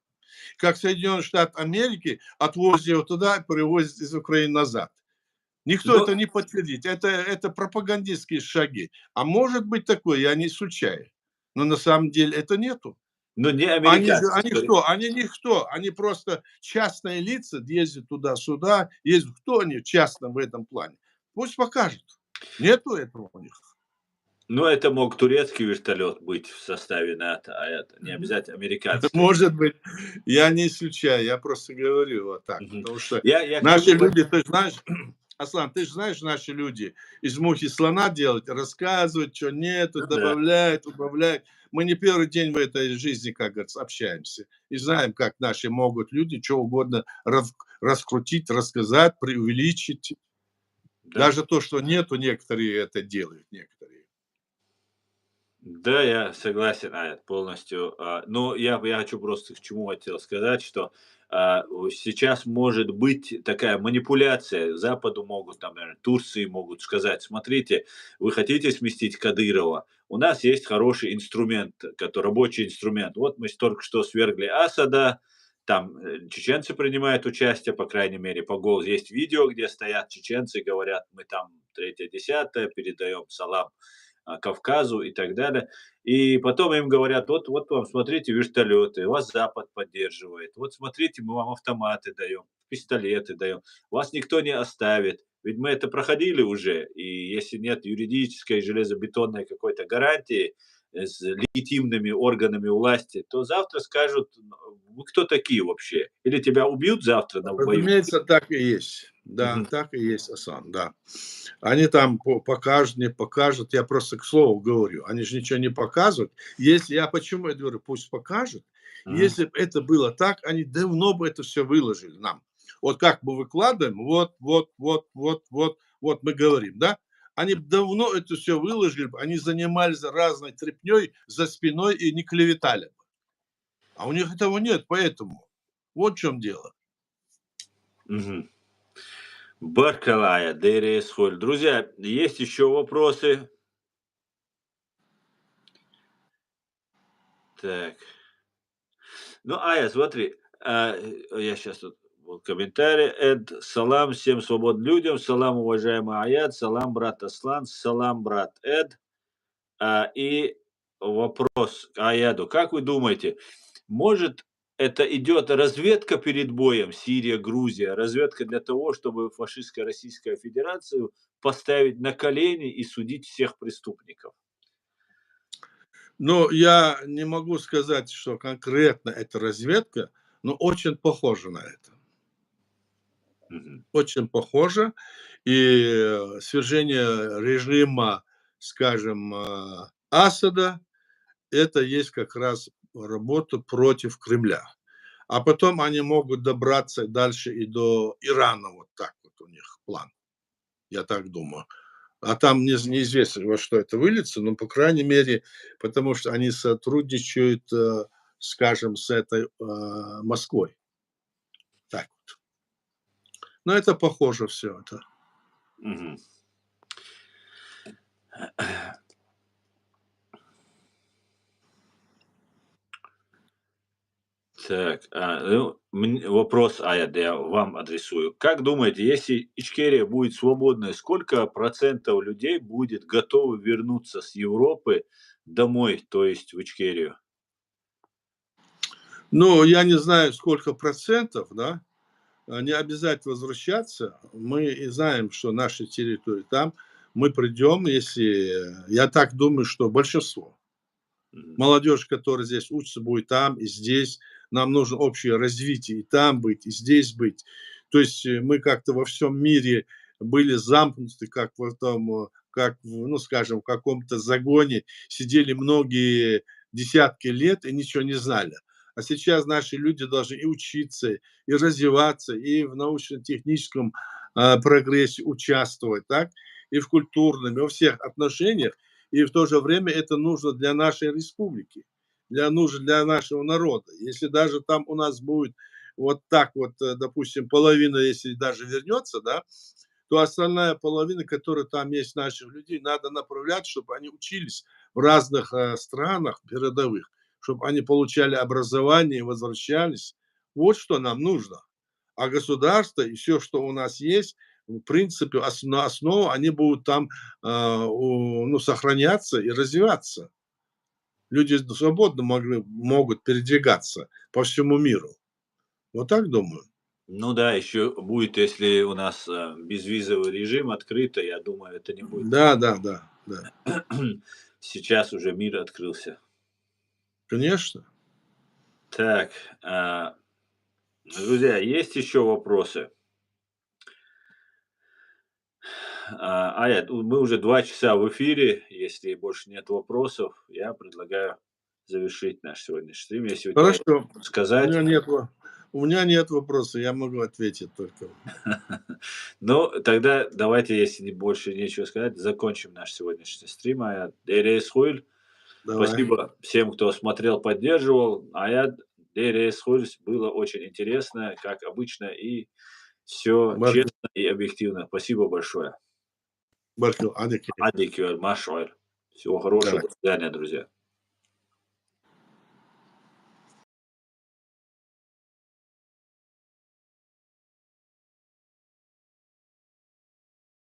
Как Соединенные Штаты Америки отвозят его туда и привозят из Украины назад. Никто но, это не подтвердит. Это пропагандистские шаги. А может быть такое, я не исключаю. Но на самом деле это нету. но не Они же, американцы. они кто? Они никто. Они просто частные лица, ездят туда-сюда. Ездят. Кто они частно в этом плане? Пусть покажут. Нету этого у них. Но это мог турецкий вертолет быть в составе НАТО, а это не обязательно американский. Может быть, я не исключаю, я просто говорю вот так, Мгм. потому что Я к наши чему... люди, ты знаешь, Аслан, ты же знаешь, наши люди из мухи слона делают, рассказывают, что нету, Ну да. добавляют, убавляют. Мы не первый день в этой жизни, как говорится, общаемся. И знаем, как наши могут люди что угодно раскрутить, рассказать, преувеличить. Да. Даже то, что нету, некоторые это делают, некоторые. Да, я согласен, Аят, полностью. Но я хочу просто к чему хотел сказать, что сейчас может быть такая манипуляция. Западу могут, там, наверное, Турции могут сказать, смотрите, вы хотите сместить Кадырова, у нас есть хороший инструмент, рабочий инструмент. Вот мы только что свергли Асада, там чеченцы принимают участие, по крайней мере, по голосу. Есть видео, где стоят чеченцы и говорят, мы там третье, десятое, передаем салам Кавказу и так далее. И потом им говорят, вот вам, смотрите, вертолеты, вас Запад поддерживает, вот смотрите, мы вам автоматы даем, пистолеты даем, вас никто не оставит. Ведь мы это проходили уже, и если нет юридической железобетонной какой-то гарантии с легитимными органами власти, то завтра скажут, вы кто такие вообще? Или тебя убьют завтра на бою? Разумеется, так и есть. Да, Мгм. так и есть, Асан, да. Они там покажут, не покажут. Я просто к слову говорю. Они же ничего не показывают. Если я почему я говорю, пусть покажут. Мгм. Если бы это было так, они давно бы это все выложили нам. Вот как мы выкладываем, вот мы говорим, да? Они бы давно это все выложили, они занимались разной трепней за спиной и не клеветали бы. А у них этого нет, поэтому. Вот в чем дело. Мгм. Баркалая, ДРС Холь. Друзья, есть еще вопросы? Так. Ну, Ая, смотри, Я сейчас тут вот комментарий. Салам всем свободным людям, салам, уважаемый Аят, салам, брат Аслан, салам, брат Эд. И вопрос к Аяду. Как вы думаете, может, это идет разведка перед боем Сирия, Грузия, разведка для того, чтобы фашистская Российская Федерацию поставить на колени и судить всех преступников? Но я не могу сказать, что конкретно это разведка, но очень похоже на это. Мгм. Очень похоже. И свержение режима, скажем, Асада, это есть как раз работа против Кремля. А потом они могут добраться дальше и до Ирана. Вот так вот у них план. Я так думаю. А там неизвестно, во что это выльется, но, по крайней мере, потому что они сотрудничают, скажем, с этой Москвой. Так вот. Но это похоже все это. Мгм. Так, ну, вопрос, Аят, я вам адресую. Как думаете, если Ичкерия будет свободной, сколько процентов людей будет готовы вернуться с Европы домой, то есть в Ичкерию? Ну, я не знаю, сколько процентов, да, не обязательно возвращаться. Мы и знаем, что наши территории там. Мы придем, если, я так думаю, что большинство. Мгм. Молодежь, которая здесь учится, будет там и здесь. Нам нужно общее развитие и там быть, и здесь быть. То есть мы как-то во всем мире были замкнуты, как в этом, как, ну, скажем, в каком-то загоне, сидели многие десятки лет и ничего не знали. А сейчас наши люди должны и учиться, и развиваться, и в научно-техническом прогрессе участвовать, так? И в культурном, и во всех отношениях. И в то же время это нужно для нашей республики, нужно для нашего народа. Если даже там у нас будет вот так вот, допустим, половина, если даже вернется, да, то остальная половина, которая там есть наших людей, надо направлять, чтобы они учились в разных странах передовых, чтобы они получали образование и возвращались. Вот что нам нужно. А государство и все, что у нас есть, в принципе, на основу они будут там ну, сохраняться и развиваться. Люди свободно могут передвигаться по всему миру. Вот так думаю. Ну да, еще будет, если у нас безвизовый режим открыто, я думаю, это не будет. Да, да, да, да. Сейчас уже мир открылся. Конечно. Так, друзья, есть еще вопросы? Аят, мы уже 2 часа в эфире. Если больше нет вопросов, я предлагаю завершить наш сегодняшний стрим. Если у тебя есть Хорошо. что У сказать. меня нет, у меня нет вопроса, я могу ответить только. Ну, тогда давайте, если больше нечего сказать, закончим наш сегодняшний стрим. Аят, Дерейс Хуйль. Давай. Спасибо всем, кто смотрел, поддерживал. Аят, Дерейс Хуйль. Было очень интересно, как обычно, и все Баркал, честно и объективно. Спасибо большое. баркал, адеки. Адикюр, Машуэр. Всего хорошего. Давай. До свидания, друзья.